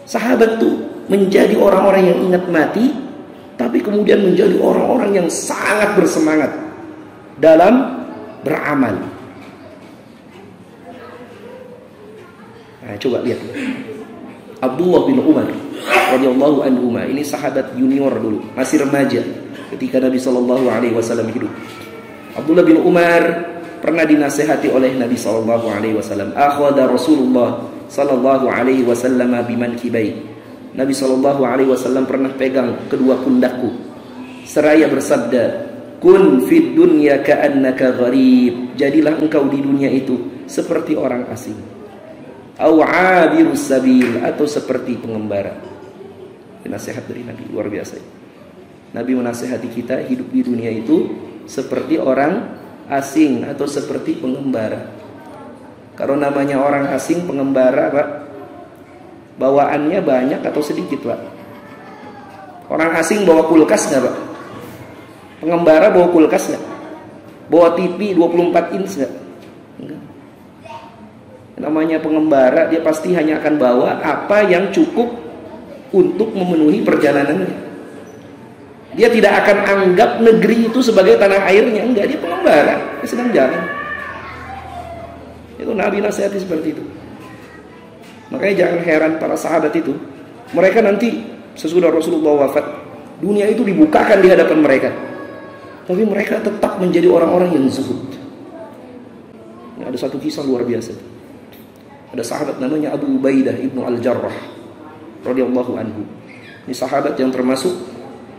Sahabat tuh menjadi orang-orang yang ingat mati, tapi kemudian menjadi orang-orang yang sangat bersemangat dalam beramal. Nah, coba lihat Abdullah bin Umar radhiyallahu anhu, ini sahabat junior dulu, masih remaja ketika Nabi sallallahu alaihi wasallam hidup. Abdullah bin Umar pernah dinasihati oleh Nabi sallallahu alaihi wasallam. Akhadha Rasulullah sallallahu alaihi wasallam bimankibai. Nabi sallallahu alaihi wasallam pernah pegang kedua pundakku seraya bersabda, kun fid dunya ka'annaka gharib. Jadilah engkau di dunia itu seperti orang asing. Au 'abirus sabil, atau seperti pengembara. Ini nasihat dari Nabi, luar biasa. Nabi menasihati kita hidup di dunia itu seperti orang asing atau seperti pengembara. Kalau namanya orang asing, pengembara, Pak, bawaannya banyak atau sedikit, Pak? Orang asing bawa kulkas nggak, Pak? Pengembara bawa kulkas nggak? Bawa TV 24 inch nggak? Enggak. Namanya pengembara, dia pasti hanya akan bawa apa yang cukup untuk memenuhi perjalanannya. Dia tidak akan anggap negeri itu sebagai tanah airnya. Enggak, dia pengembara, dia sedang jalan. Itu Nabi nasihati seperti itu. Makanya jangan heran para sahabat itu, mereka nanti sesudah Rasulullah wafat, dunia itu dibukakan di hadapan mereka, tapi mereka tetap menjadi orang-orang yang zuhud. Ada satu kisah luar biasa. Ada sahabat namanya Abu Ubaidah ibnu Al-Jarrah radhiyallahu anhu. Ini sahabat yang termasuk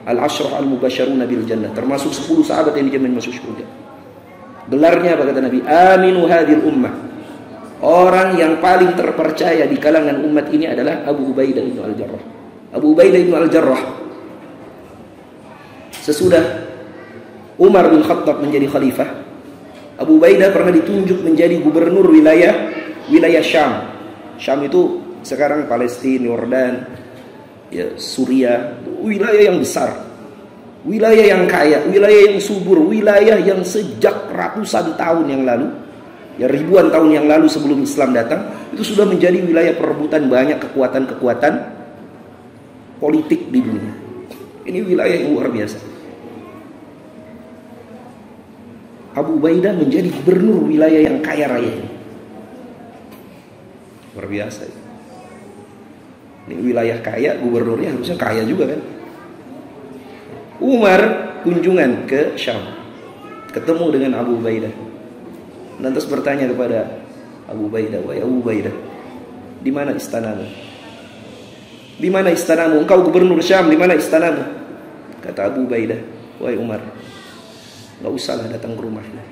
Al-Ashrah Al-Mubasysyaruna bil Jannah, termasuk 10 sahabat yang dijamin masuk surga. Gelarnya apa kata Nabi? Aminu hadhil ummah. Orang yang paling terpercaya di kalangan umat ini adalah Abu Ubaidah ibnu Al-Jarrah. Abu Ubaidah ibnu Al-Jarrah, sesudah Umar bin Khattab menjadi khalifah, Abu Ubaidah pernah ditunjuk menjadi gubernur wilayah Syam. Syam itu sekarang Palestina, Yordan, ya, Suriah, wilayah yang besar, wilayah yang kaya, wilayah yang subur, wilayah yang sejak ratusan tahun yang lalu, ya ribuan tahun yang lalu sebelum Islam datang, itu sudah menjadi wilayah perebutan banyak kekuatan-kekuatan politik di dunia. Ini wilayah yang luar biasa. Abu Ubaidah menjadi gubernur wilayah yang kaya raya ini. Luar biasa. Ini wilayah kaya, gubernurnya harusnya kaya juga kan. Umar kunjungan ke Syam, ketemu dengan Abu Ubaidah, lantas bertanya kepada Abu Ubaidah, wahai Abu Ubaidah, di mana istanamu? Di mana istanamu? Engkau gubernur Syam, di mana istanamu? Kata Abu Ubaidah, wahai Umar, nggak usahlah datang ke rumahnya.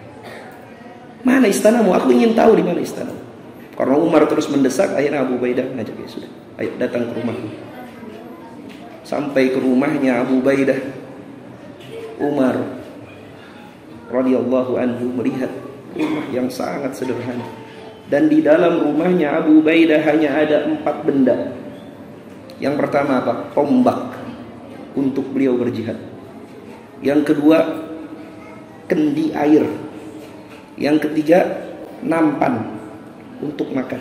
Mana istanamu? Aku ingin tahu di mana istanamu. Karena Umar terus mendesak, akhirnya Abu Ubaidah ngajak, ya sudah, ayo datang ke rumahku. Sampai ke rumahnya Abu Ubaidah, Umar radhiyallahu anhu melihat rumah yang sangat sederhana. Dan di dalam rumahnya Abu Ubaidah hanya ada 4 benda. Yang pertama apa? Tombak untuk beliau berjihad. Yang kedua, kendi air. Yang ketiga, nampan untuk makan.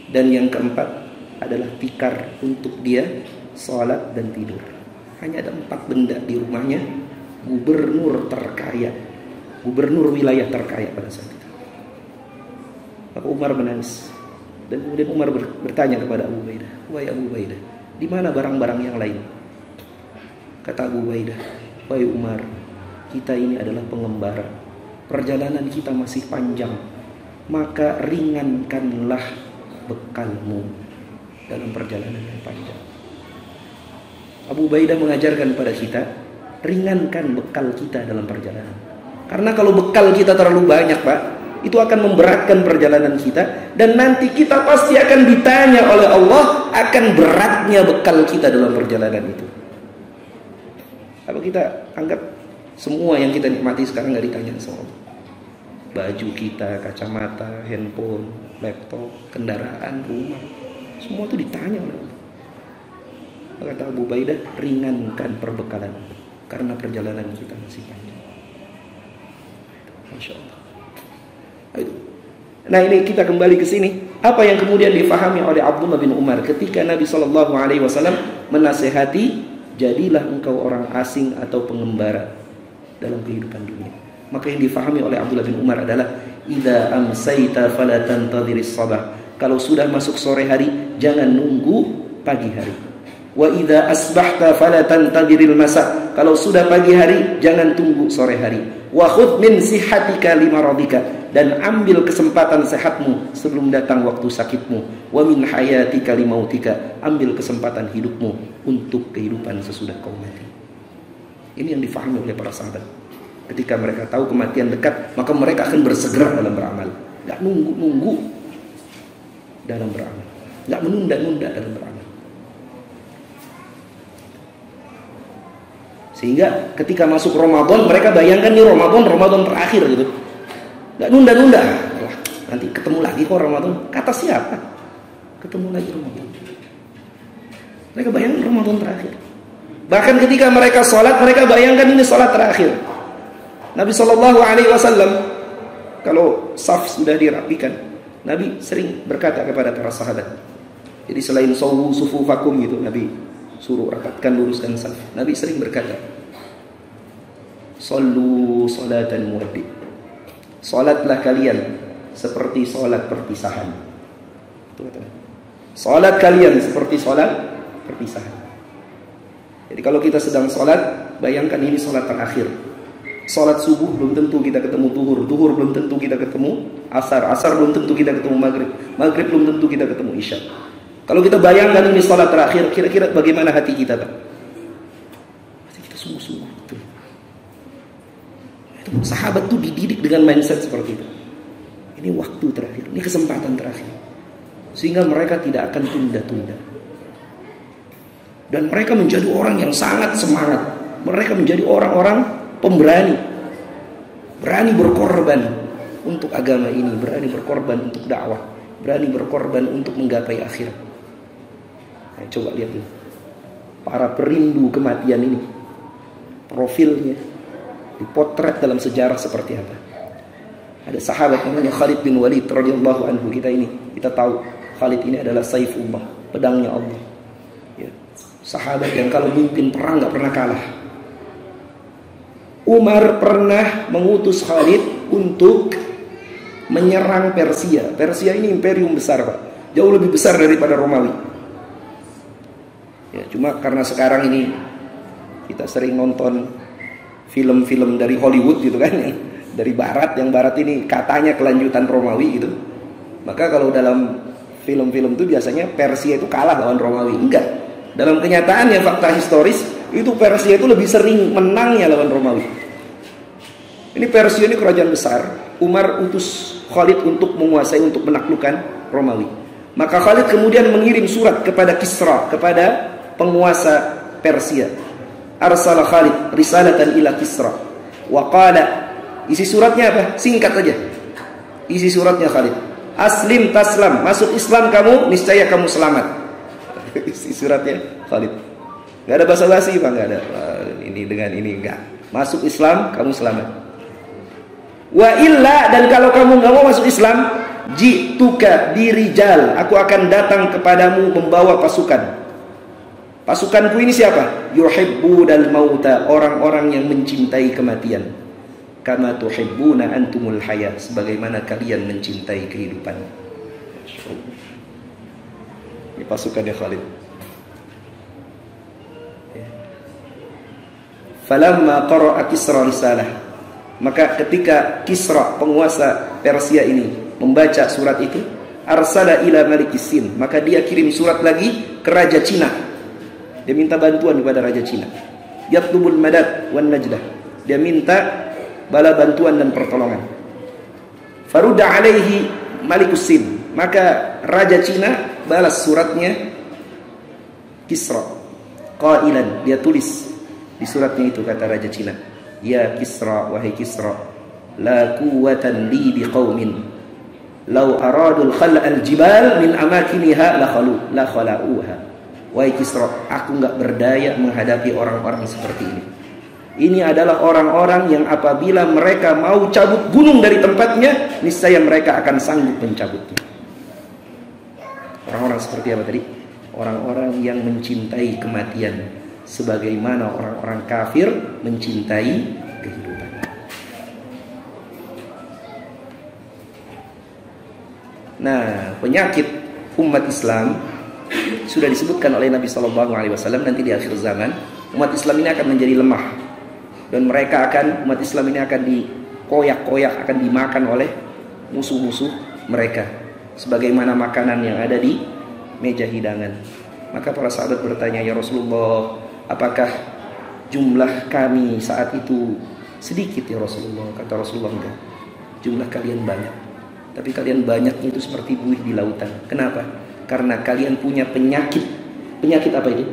Dan yang keempat adalah tikar untuk dia sholat dan tidur. Hanya ada 4 benda di rumahnya gubernur terkaya, gubernur wilayah terkaya pada saat itu. Maka Umar menangis. Dan kemudian Umar bertanya kepada Abu Ubaidah, "Wahai Abu Ubaidah, di mana barang-barang yang lain?" Kata Abu Ubaidah, "Wahai Umar, kita ini adalah pengembara. Perjalanan kita masih panjang. Maka ringankanlah bekalmu dalam perjalanan yang panjang." Abu Ubaidah mengajarkan kepada kita, ringankan bekal kita dalam perjalanan. Karena kalau bekal kita terlalu banyak, Pak, itu akan memberatkan perjalanan kita. Dan nanti kita pasti akan ditanya oleh Allah akan beratnya bekal kita dalam perjalanan itu. Apa kita anggap semua yang kita nikmati sekarang gak ditanya sama Allah? Baju kita, kacamata, handphone, laptop, kendaraan, rumah, semua itu ditanya oleh Allah. Kata Abu Ubaidah, ringankan perbekalan karena perjalanan kita masih panjang. Masya Allah. Nah, ini kita kembali ke sini. Apa yang kemudian difahami oleh Abdullah bin Umar ketika Nabi SAW menasehati, jadilah engkau orang asing atau pengembara dalam kehidupan dunia. Maka yang difahami oleh Abdullah bin Umar adalah, idza amsayta fala tantadhiris sabah. Kalau sudah masuk sore hari, jangan nunggu pagi hari. Wa idza asbahta fala tantadhiril masa. Kalau sudah pagi hari, jangan tunggu sore hari. Wa khudh min sihhatika limaradika. Dan ambil kesempatan sehatmu sebelum datang waktu sakitmu. Wa min hayatika limautika. Ambil kesempatan hidupmu untuk kehidupan sesudah kau mati. Ini yang difahami oleh para sahabat. Ketika mereka tahu kematian dekat, maka mereka akan bersegera dalam beramal. Gak nunggu-nunggu dalam beramal, gak menunda-nunda dalam beramal. Sehingga ketika masuk Ramadan, mereka bayangkan nih Ramadan terakhir gitu. Gak nunda-nunda. Wah, nanti ketemu lagi kok Ramadan. Kata siapa? Ketemu lagi Ramadan. Mereka bayangkan Ramadan terakhir. Bahkan ketika mereka sholat, mereka bayangkan ini sholat terakhir. Nabi SAW kalau saf sudah dirapikan, Nabi sering berkata kepada para sahabat. Jadi selain sawu sufufakum gitu, Nabi suruh rapatkan, luruskan saf. Nabi sering berkata, sallu salatan muwaddi. Salatlah kalian seperti salat perpisahan. Salat kalian seperti salat perpisahan. Jadi kalau kita sedang salat, bayangkan ini salat terakhir. Salat subuh belum tentu kita ketemu zuhur, zuhur belum tentu kita ketemu asar, asar belum tentu kita ketemu maghrib, maghrib belum tentu kita ketemu isya. Kalau kita bayangkan ini salat terakhir, kira-kira bagaimana hati kita, Pak? Hati kita sungguh-sungguh betul. Itu sahabat tuh dididik dengan mindset seperti itu. Ini waktu terakhir, ini kesempatan terakhir. Sehingga mereka tidak akan tunda-tunda. Dan mereka menjadi orang yang sangat semangat. Mereka menjadi orang-orang pemberani, berani berkorban untuk agama ini, berani berkorban untuk dakwah, berani berkorban untuk menggapai akhirat. Nah, coba lihat ini, para perindu kematian ini, profilnya dipotret dalam sejarah seperti apa. Ada sahabat namanya Khalid bin Walid radhiyallahu anhu. Kita tahu Khalid ini adalah Saifullah, pedangnya Allah. Ya. Sahabat yang kalau mimpin perang gak pernah kalah. Umar pernah mengutus Khalid untuk menyerang Persia. Persia ini imperium besar, Pak. Jauh lebih besar daripada Romawi. Ya, cuma karena sekarang ini kita sering nonton film-film dari Hollywood gitu kan, dari barat, yang barat ini katanya kelanjutan Romawi gitu. Maka kalau dalam film-film itu biasanya Persia itu kalah lawan Romawi. Enggak. Dalam kenyataannya fakta historis itu Persia itu lebih sering menangnya lawan Romawi. Ini Persia ini kerajaan besar, Umar utus Khalid untuk menguasai, untuk menaklukkan Romawi. Maka Khalid kemudian mengirim surat kepada Kisra, kepada penguasa Persia. Arsala Khalid risalatan ila Kisra wa qala, isi suratnya apa? Singkat saja. Isi suratnya Khalid, aslim taslam, masuk Islam kamu, niscaya kamu selamat. Isi suratnya Khalid. Gak ada basa-basi, Bang, gak ada. Ini dengan ini enggak. Masuk Islam kamu selamat. Wa illa, dan kalau kamu nggak mau masuk Islam, ji'tuka birijal, aku akan datang kepadamu membawa pasukan. Pasukanku ini siapa? Yuhibbunal mauta, orang-orang yang mencintai kematian. Kama tuhibbuna antumul haya, sebagaimana kalian mencintai kehidupan. Ini pasukannya Khalid. Falamma qara'a Kisra risalah, maka ketika Kisra, penguasa Persia ini, membaca surat itu, arsala ila malikis Sin, maka dia kirim surat lagi ke Raja Cina. Dia minta bantuan kepada Raja Cina. Yatlubul madad wan najdah, dia minta bala bantuan dan pertolongan. Farudda alaihi malikus Sin, maka Raja Cina balas suratnya Kisra. Qailan, dia tulis di suratnya itu, kata Raja Cina, ya Kisra, wahai Kisra, la quwwatan li biqaumin law aradul khal'al jibal min amakiniha la khala'uha. Wahai Kisra, aku enggak berdaya menghadapi orang-orang seperti ini. Ini adalah orang-orang yang apabila mereka mau cabut gunung dari tempatnya, niscaya mereka akan sanggup mencabutnya. Orang-orang seperti apa tadi? Orang-orang yang mencintai kematian, sebagaimana orang-orang kafir mencintai kehidupan. Nah, penyakit umat Islam sudah disebutkan oleh Nabi SAW. Nanti di akhir zaman umat Islam ini akan menjadi lemah, dan mereka akan, umat Islam ini akan dikoyak-koyak, akan dimakan oleh musuh-musuh mereka, sebagaimana makanan yang ada di meja hidangan. Maka para sahabat bertanya, ya Rasulullah, apakah jumlah kami saat itu sedikit ya Rasulullah? Kata Rasulullah, enggak, jumlah kalian banyak, tapi kalian banyaknya itu seperti buih di lautan. Kenapa? Karena kalian punya penyakit. Penyakit apa itu?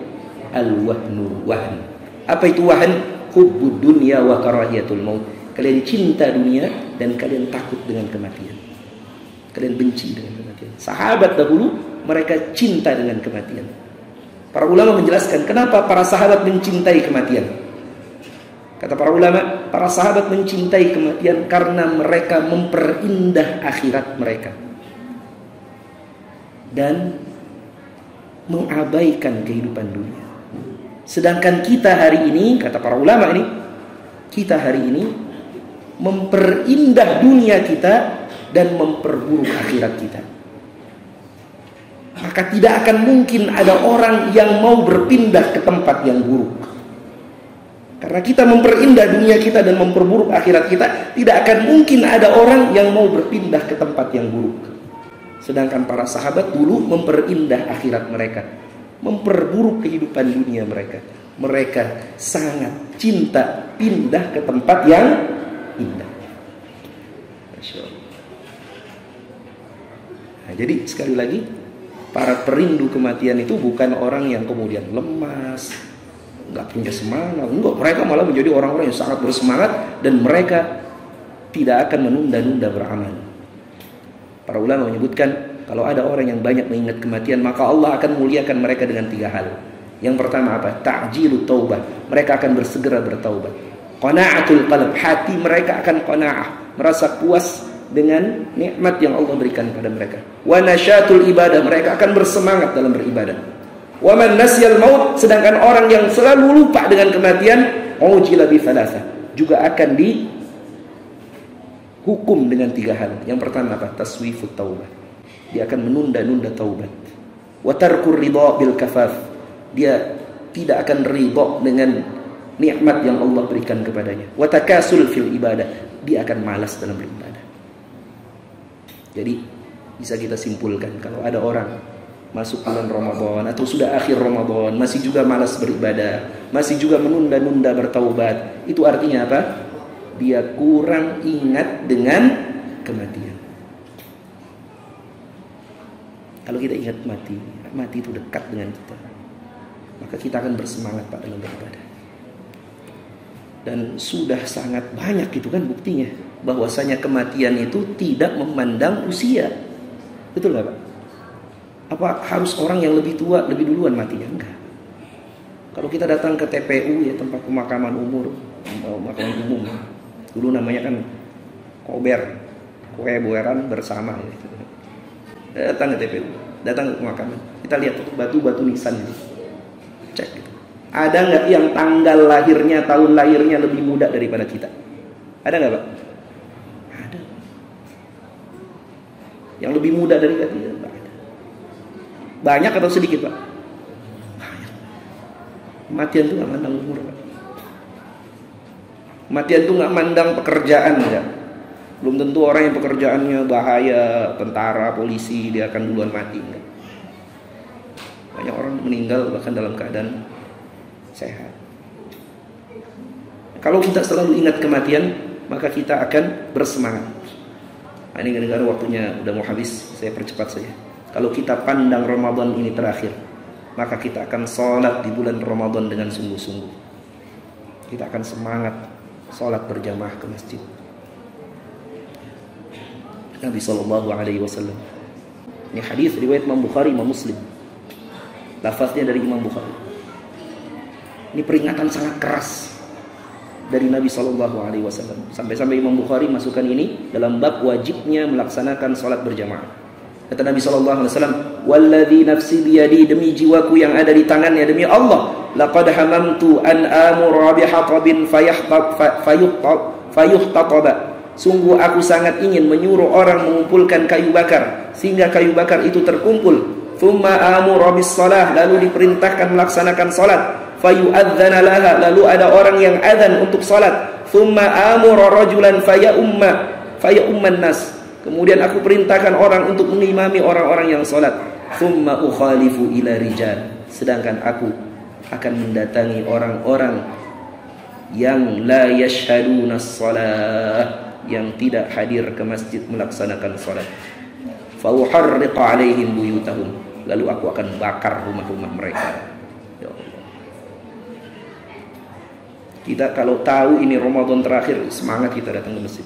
Al-wahnu, wahn. Apa itu wahn? Hubbud dunya wa karahiyatul maut. Kalian cinta dunia dan kalian takut dengan kematian. Kalian benci dengan kematian. Sahabat dahulu mereka cinta dengan kematian. Para ulama menjelaskan kenapa para sahabat mencintai kematian. Kata para ulama, para sahabat mencintai kematian karena mereka memperindah akhirat mereka dan mengabaikan kehidupan dunia. Sedangkan kita hari ini, kata para ulama ini, kita hari ini memperindah dunia kita dan memperburuk akhirat kita. Maka tidak akan mungkin ada orang yang mau berpindah ke tempat yang buruk. Karena kita memperindah dunia kita dan memperburuk akhirat kita, tidak akan mungkin ada orang yang mau berpindah ke tempat yang buruk. Sedangkan para sahabat dulu memperindah akhirat mereka, memperburuk kehidupan dunia mereka. Mereka sangat cinta pindah ke tempat yang indah. Masya Allah. Nah, jadi sekali lagi, para perindu kematian itu bukan orang yang kemudian lemas, nggak punya semangat. Enggak, mereka malah menjadi orang-orang yang sangat bersemangat dan mereka tidak akan menunda-nunda beramal. Para ulama menyebutkan, kalau ada orang yang banyak mengingat kematian, maka Allah akan muliakan mereka dengan 3 hal. Yang pertama apa? Ta'jilut taubah. Mereka akan bersegera bertaubat. Qana'atul qalb, hati mereka akan qana'ah, merasa puas dengan nikmat yang Allah berikan pada mereka. Wa nasyatul ibadah, mereka akan bersemangat dalam beribadah. Wa man nasyal maut, sedangkan orang yang selalu lupa dengan kematian, ujila bi thalatha, juga akan dihukum dengan 3 hal. Yang pertama apa? Taswifut taubah, dia akan menunda-nunda taubat. Wa tarkur ridha bil kafaf, dia tidak akan ridha dengan nikmat yang Allah berikan kepadanya. Wa takasul fil ibadah, dia akan malas dalam beribadah. Jadi bisa kita simpulkan, kalau ada orang masuk bulan Ramadan atau sudah akhir Ramadan masih juga malas beribadah, masih juga menunda-nunda bertaubat, itu artinya apa? Dia kurang ingat dengan kematian. Kalau kita ingat mati, mati itu dekat dengan kita, maka kita akan bersemangat Pak dalam beribadah. Dan sudah sangat banyak itu kan buktinya, bahwasanya kematian itu tidak memandang usia. Betul nggak Pak? Apa harus orang yang lebih tua lebih duluan matinya? Enggak. Kalau kita datang ke TPU, ya, tempat pemakaman umum, dulu namanya kan kue boeran bersama, gitu. Datang ke TPU, datang ke pemakaman, kita lihat batu-batu nisan itu, cek gitu. Ada nggak yang tanggal lahirnya, tahun lahirnya lebih muda daripada kita? Ada nggak Pak? Ada. Yang lebih muda dari kita? Tidak ada. Banyak atau sedikit Pak? Banyak. Kematian itu nggak mandang umur Pak. Kematian itu nggak mandang pekerjaan ya. Belum tentu orang yang pekerjaannya bahaya, tentara, polisi, dia akan duluan mati. Enggak. Banyak orang meninggal bahkan dalam keadaan sehat. Kalau kita selalu ingat kematian, maka kita akan bersemangat. Nah, ini gara-gara waktunya udah mau habis, saya percepat saja. Kalau kita pandang Ramadan ini terakhir, maka kita akan sholat di bulan Ramadan dengan sungguh-sungguh. Kita akan semangat sholat berjamaah ke masjid. Nabi SAW. Ini hadis riwayat Imam Bukhari, Imam Muslim. Lafaznya dari Imam Bukhari. Ini peringatan sangat keras dari Nabi SAW. Sampai-sampai Imam Bukhari masukkan ini dalam bab wajibnya melaksanakan sholat berjamaah. Kata Nabi SAW, "Walladzi nafsi biyadi, demi jiwaku yang ada di tangannya, demi Allah, laqad hamamtu an amura bihatabin fayuhtataba." Sungguh aku sangat ingin menyuruh orang mengumpulkan kayu bakar sehingga kayu bakar itu terkumpul. Thumma amura bis shalah, lalu diperintahkan melaksanakan salat. Fayu'adzana laha, lalu ada orang yang adzan untuk salat. Thumma amura rajulan fayumman nas. Kemudian aku perintahkan orang untuk mengimami orang-orang yang salat. Thumma ukhalifu ila rijal, sedangkan aku akan mendatangi orang-orang yang la yashhaduna shalah, yang tidak hadir ke masjid melaksanakan salat. Fa uharriqu alaihim buyutahum, lalu aku akan bakar rumah-rumah mereka. Ya Allah. Kita kalau tahu ini Ramadan terakhir, semangat kita datang ke masjid.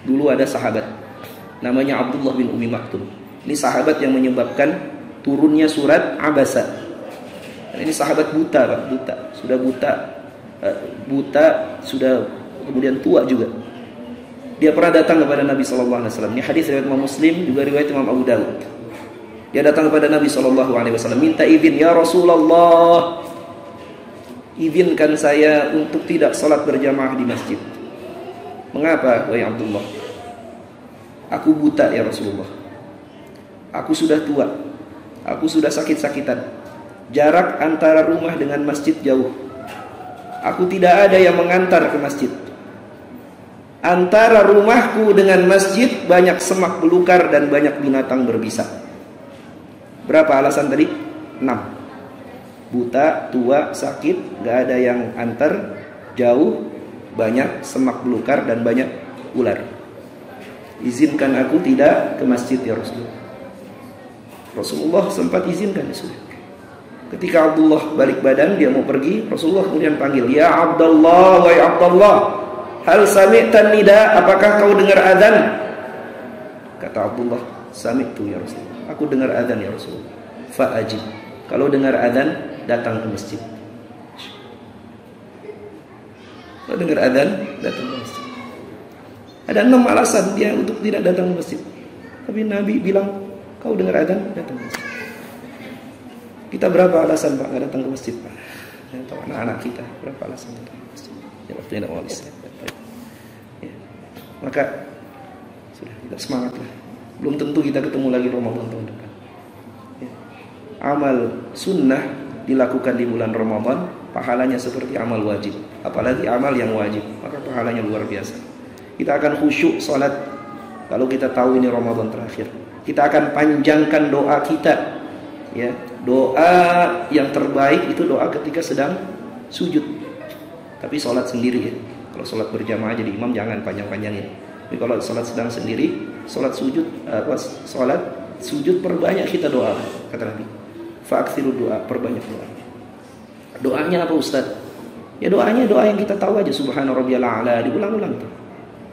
Dulu ada sahabat namanya Abdullah bin Umi Maktum. Ini sahabat yang menyebabkan turunnya surat Abasa. Ini sahabat buta, Pak, buta, sudah kemudian tua juga. Dia pernah datang kepada Nabi SAW. Ini hadis riwayat Imam Muslim, juga riwayat Imam Abu Dawud. Dia datang kepada Nabi SAW, minta izin, ya Rasulullah, izinkan saya untuk tidak salat berjamaah di masjid. Mengapa, wahai Abdullah? Aku buta ya Rasulullah. Aku sudah tua. Aku sudah sakit-sakitan. Jarak antara rumah dengan masjid jauh. Aku tidak ada yang mengantar ke masjid. Antara rumahku dengan masjid banyak semak belukar dan banyak binatang berbisa. Berapa alasan tadi? 6. Buta, tua, sakit, gak ada yang antar, jauh, banyak semak belukar dan banyak ular. Izinkan aku tidak ke masjid ya Rasulullah. Rasulullah sempat izinkan ya sudah. Ketika Abdullah balik badan, dia mau pergi, Rasulullah kemudian panggil, ya Abdullah, wahai Abdullah, hal sami'tan nida, apakah kau dengar azan? Kata Abdullah, sami'tu ya Rasulullah, aku dengar azan ya Rasulullah. Fa'ajib, kalau dengar azan, datang ke masjid. Kalau dengar azan, datang ke masjid. Ada 6 alasan dia untuk tidak datang ke masjid. Tapi Nabi bilang, kau dengar azan, datang ke masjid. Kita berapa alasan Pak nggak datang ke masjid Pak? Atau anak-anak kita berapa alasan datang ke masjid? Ya waktu tidak mau habis. Ya. Maka sudah kita semangatlah. Belum tentu kita ketemu lagi Ramadan tahun depan. Ya. Amal sunnah dilakukan di bulan Ramadan, pahalanya seperti amal wajib. Apalagi amal yang wajib, maka pahalanya luar biasa. Kita akan khusyuk salat kalau kita tahu ini Ramadan terakhir. Kita akan panjangkan doa kita. Ya, doa yang terbaik itu doa ketika sedang sujud. Tapi sholat sendiri ya. Kalau sholat berjamaah jadi imam jangan panjang-panjangin. Tapi kalau sholat sedang sendiri, sholat sujud perbanyak kita doa, kata Nabi. Fa'aktsiru doa, perbanyak doa. Doanya apa Ustaz? Ya doanya doa yang kita tahu aja, subhana rabbiyal a'la, diulang-ulang tuh.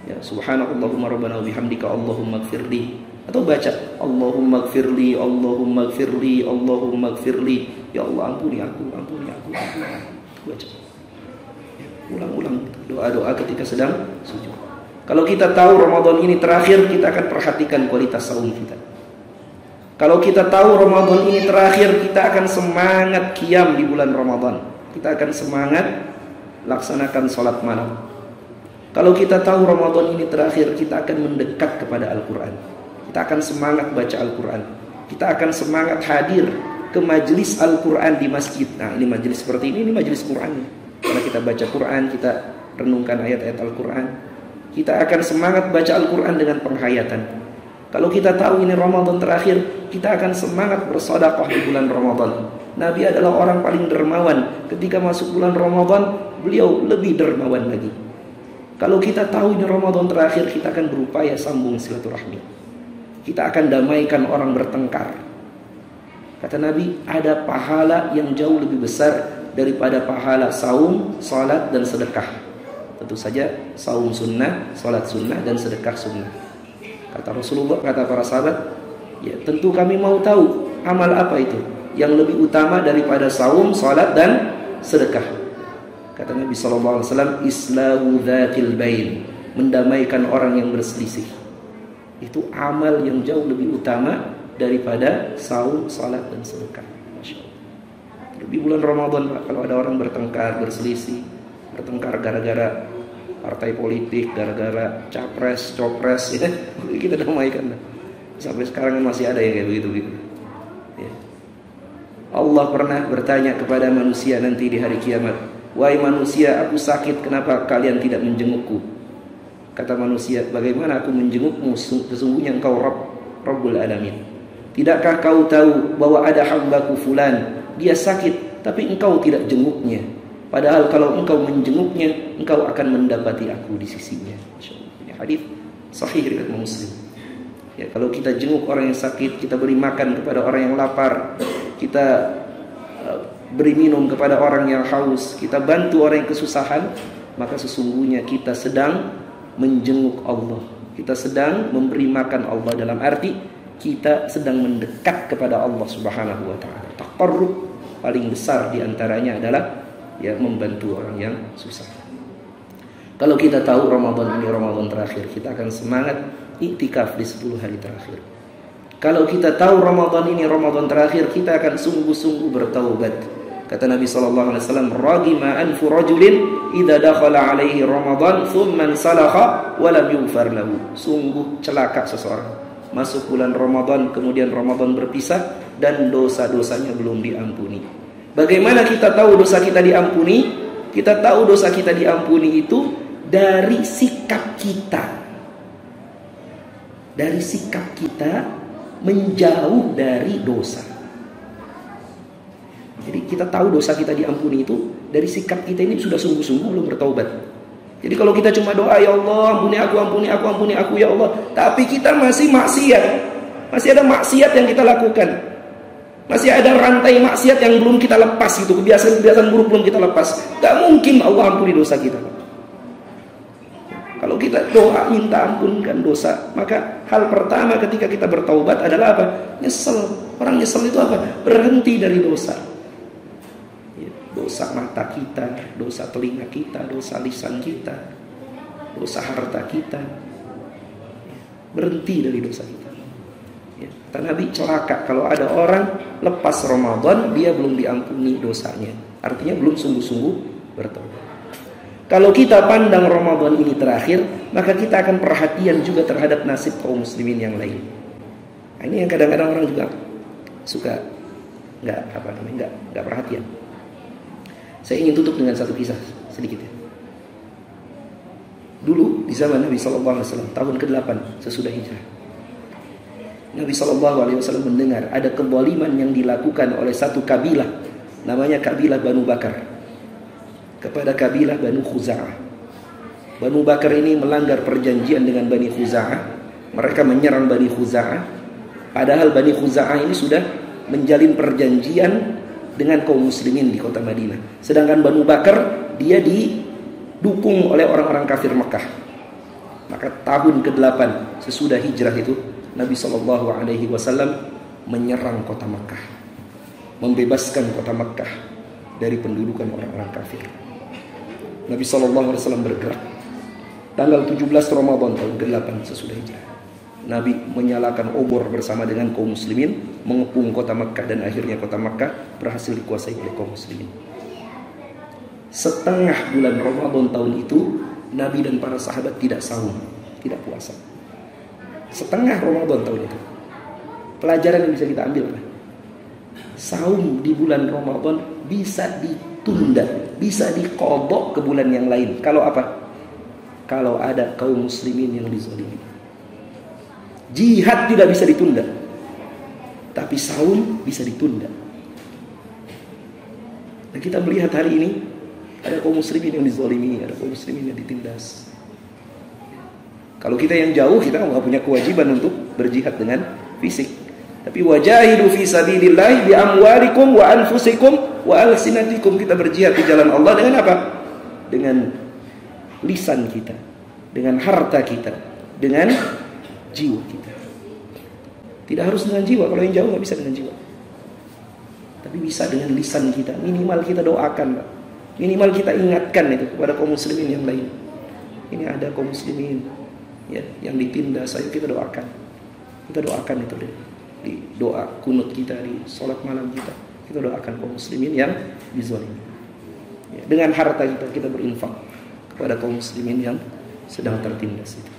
Ya subhanallahumma rabbana wa bihamdika allahumma ighfirli, atau baca Allahumma ighfirli, Allahumma ighfirli, Allahumma ighfirli, ya Allah ampuni aku. Baca. Ya, ulang-ulang doa-doa ketika sedang sujud. Kalau kita tahu Ramadan ini terakhir, kita akan perhatikan kualitas saum kita. Kalau kita tahu Ramadan ini terakhir, kita akan semangat qiyam di bulan Ramadan. Kita akan semangat laksanakan sholat malam. Kalau kita tahu Ramadan ini terakhir, kita akan mendekat kepada Al-Quran. Kita akan semangat baca Al-Quran. Kita akan semangat hadir ke majelis Al-Quran di masjid. Nah, ini majelis seperti ini majelis Quran. Karena kita baca Quran, kita renungkan ayat-ayat Al-Quran. Kita akan semangat baca Al-Quran dengan penghayatan. Kalau kita tahu ini Ramadan terakhir, kita akan semangat bersedekah di bulan Ramadan. Nabi adalah orang paling dermawan. Ketika masuk bulan Ramadan, beliau lebih dermawan lagi. Kalau kita tahu ini Ramadan terakhir, kita akan berupaya sambung silaturahmi. Kita akan damaikan orang bertengkar. Kata Nabi, ada pahala yang jauh lebih besar daripada pahala saum, salat, dan sedekah. Tentu saja saum sunnah, salat sunnah, dan sedekah sunnah. Kata Rasulullah, kata para sahabat, ya tentu kami mau tahu amal apa itu yang lebih utama daripada saum, salat, dan sedekah. Kata Nabi SAW, islahu dzatil bain, mendamaikan orang yang berselisih. Itu amal yang jauh lebih utama daripada saum, salat, dan sedekah. Masya Allah. Di bulan Ramadan, Pak, kalau ada orang bertengkar, berselisih, bertengkar gara-gara partai politik, gara-gara capres, copres, ya, kita damaikan. Sampai sekarang masih ada yang kayak begitu-begitu. Ya. Allah pernah bertanya kepada manusia nanti di hari kiamat, wahai manusia, aku sakit, kenapa kalian tidak menjengukku? Kata manusia, bagaimana aku menjengukmu, sesungguhnya engkau Rabbul Alamin. Tidakkah kau tahu bahwa ada hambaku fulan, dia sakit, tapi engkau tidak jenguknya. Padahal kalau engkau menjenguknya, engkau akan mendapati aku di sisinya. Ini hadis sahih riwayat Muslim. Ya, kalau kita jenguk orang yang sakit, kita beri makan kepada orang yang lapar, kita beri minum kepada orang yang haus, kita bantu orang yang kesusahan, maka sesungguhnya kita sedang menjenguk Allah. Kita sedang memberi makan Allah, dalam arti kita sedang mendekat kepada Allah Subhanahu wa taala. Taqarrub paling besar di antaranya adalah ya membantu orang yang susah. Kalau kita tahu Ramadan ini Ramadan terakhir, kita akan semangat iktikaf di 10 hari terakhir. Kalau kita tahu Ramadan ini Ramadan terakhir, kita akan sungguh-sungguh bertaubat. Kata Nabi SAW, ragima anfu rajulin idza dakhala alaihi Ramadan thumma salakha wa lam yughfar lahu. Sungguh celaka seseorang masuk bulan Ramadan, kemudian Ramadan berpisah dan dosa-dosanya belum diampuni. Bagaimana kita tahu dosa kita diampuni? Kita tahu dosa kita diampuni itu dari sikap kita. Dari sikap kita menjauh dari dosa. Jadi kita tahu dosa kita diampuni itu dari sikap kita ini sudah sungguh-sungguh belum bertaubat. Jadi kalau kita cuma doa, ya Allah ampuni aku, ampuni aku, ampuni aku ya Allah, tapi kita masih maksiat, masih ada maksiat yang kita lakukan, masih ada rantai maksiat yang belum kita lepas, itu kebiasaan-kebiasaan buruk belum kita lepas, gak mungkin Allah ampuni dosa kita. Kalau kita doa minta ampunkan dosa, maka hal pertama ketika kita bertaubat adalah apa? Nyesel. Orang nyesel itu apa? Berhenti dari dosa. Dosa mata kita, dosa telinga kita, dosa lisan kita, dosa harta kita. Berhenti dari dosa kita. Ya, kata Nabi, celaka kalau ada orang lepas Ramadan dia belum diampuni dosanya. Artinya belum sungguh-sungguh bertaubat. Kalau kita pandang Ramadan ini terakhir, maka kita akan perhatian juga terhadap nasib kaum muslimin yang lain. Nah, ini yang kadang-kadang orang juga suka nggak perhatian. Saya ingin tutup dengan satu kisah sedikit ya. Dulu di zaman Nabi SAW, tahun ke-8 sesudah hijrah, Nabi SAW mendengar ada kezaliman yang dilakukan oleh satu kabilah, namanya kabilah Banu Bakar, kepada kabilah Banu Khuza'ah. Banu Bakar ini melanggar perjanjian dengan Bani Khuza'ah. Mereka menyerang Bani Khuza'ah. Padahal Bani Khuza'ah ini sudah menjalin perjanjian dengan kaum muslimin di kota Madinah. Sedangkan Banu Bakar dia didukung oleh orang-orang kafir Mekah. Maka tahun ke-8 sesudah hijrah itu Nabi SAW menyerang kota Mekah, membebaskan kota Mekah dari pendudukan orang-orang kafir. Nabi SAW bergerak tanggal 17 Ramadan tahun ke-8 sesudah hijrah. Nabi menyalakan obor bersama dengan kaum muslimin, mengepung kota Mekah, dan akhirnya kota Mekah berhasil dikuasai oleh kaum muslimin. Setengah bulan Ramadan tahun itu Nabi dan para sahabat tidak saum, tidak puasa. Setengah Ramadan tahun itu. Pelajaran yang bisa kita ambil apa? Saum di bulan Ramadan bisa ditunda, bisa diqadha ke bulan yang lain. Kalau apa? Kalau ada kaum muslimin yang dizalimi. Jihad tidak bisa ditunda, tapi saum bisa ditunda. Dan kita melihat hari ini ada kaum muslimin yang dizalimi, ada kaum muslimin yang ditindas. Kalau kita yang jauh, kita nggak punya kewajiban untuk berjihad dengan fisik. Tapi wajahidu fi sabilillah bi amwalikum wa anfusikum wa alsinatikum. Kita berjihad di jalan Allah dengan apa? Dengan lisan kita, dengan harta kita, dengan jiwa kita. Tidak harus dengan jiwa. Kalau yang jauh nggak bisa dengan jiwa, tapi bisa dengan lisan kita. Minimal kita doakan, Pak. Minimal kita ingatkan itu kepada kaum muslimin yang lain. Ini ada kaum muslimin ya yang ditindas, ayo kita doakan. Kita doakan itu deh. Di doa kunut kita, di sholat malam kita doakan kaum muslimin yang dizalimi. Ya, dengan harta kita berinfak kepada kaum muslimin yang sedang tertindas itu.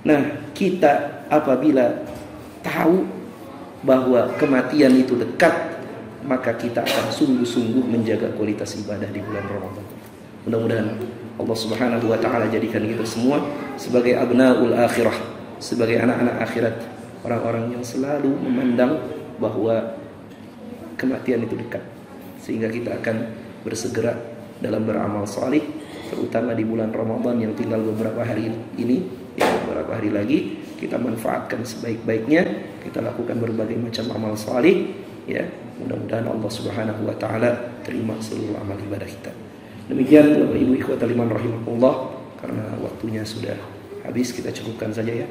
Nah, kita apabila tahu bahwa kematian itu dekat, maka kita akan sungguh-sungguh menjaga kualitas ibadah di bulan Ramadan. Mudah-mudahan Allah Subhanahu wa taala jadikan kita semua sebagai abnaul akhirah, sebagai anak-anak akhirat, orang-orang yang selalu memandang bahwa kematian itu dekat, sehingga kita akan bersegera dalam beramal salih, terutama di bulan Ramadan yang tinggal beberapa hari ini, ya, beberapa hari lagi. Kita manfaatkan sebaik-baiknya, kita lakukan berbagai macam amal salih, ya. Mudah-mudahan Allah Subhanahu wa taala terima seluruh amal ibadah kita. Demikian Bapak Ibu ikhwatal iman rahimakumullah, karena waktunya sudah habis, kita cukupkan saja ya.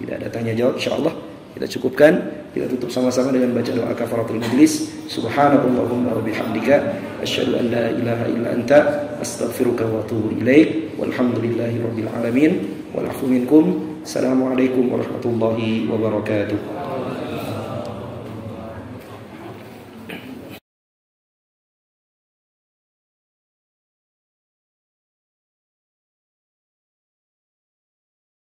Tidak ada tanya jawab, insyaallah kita cukupkan. Kita tutup sama-sama dengan baca doa kafaratul majlis. Subhanakallahumma wa bihamdika asyhadu an la ilaha illa anta astaghfiruka wa atubu ilaik. Walhamdulillahirabbil alamin. Wal 'afwu minkum. Assalamualaikum warahmatullahi wabarakatuh.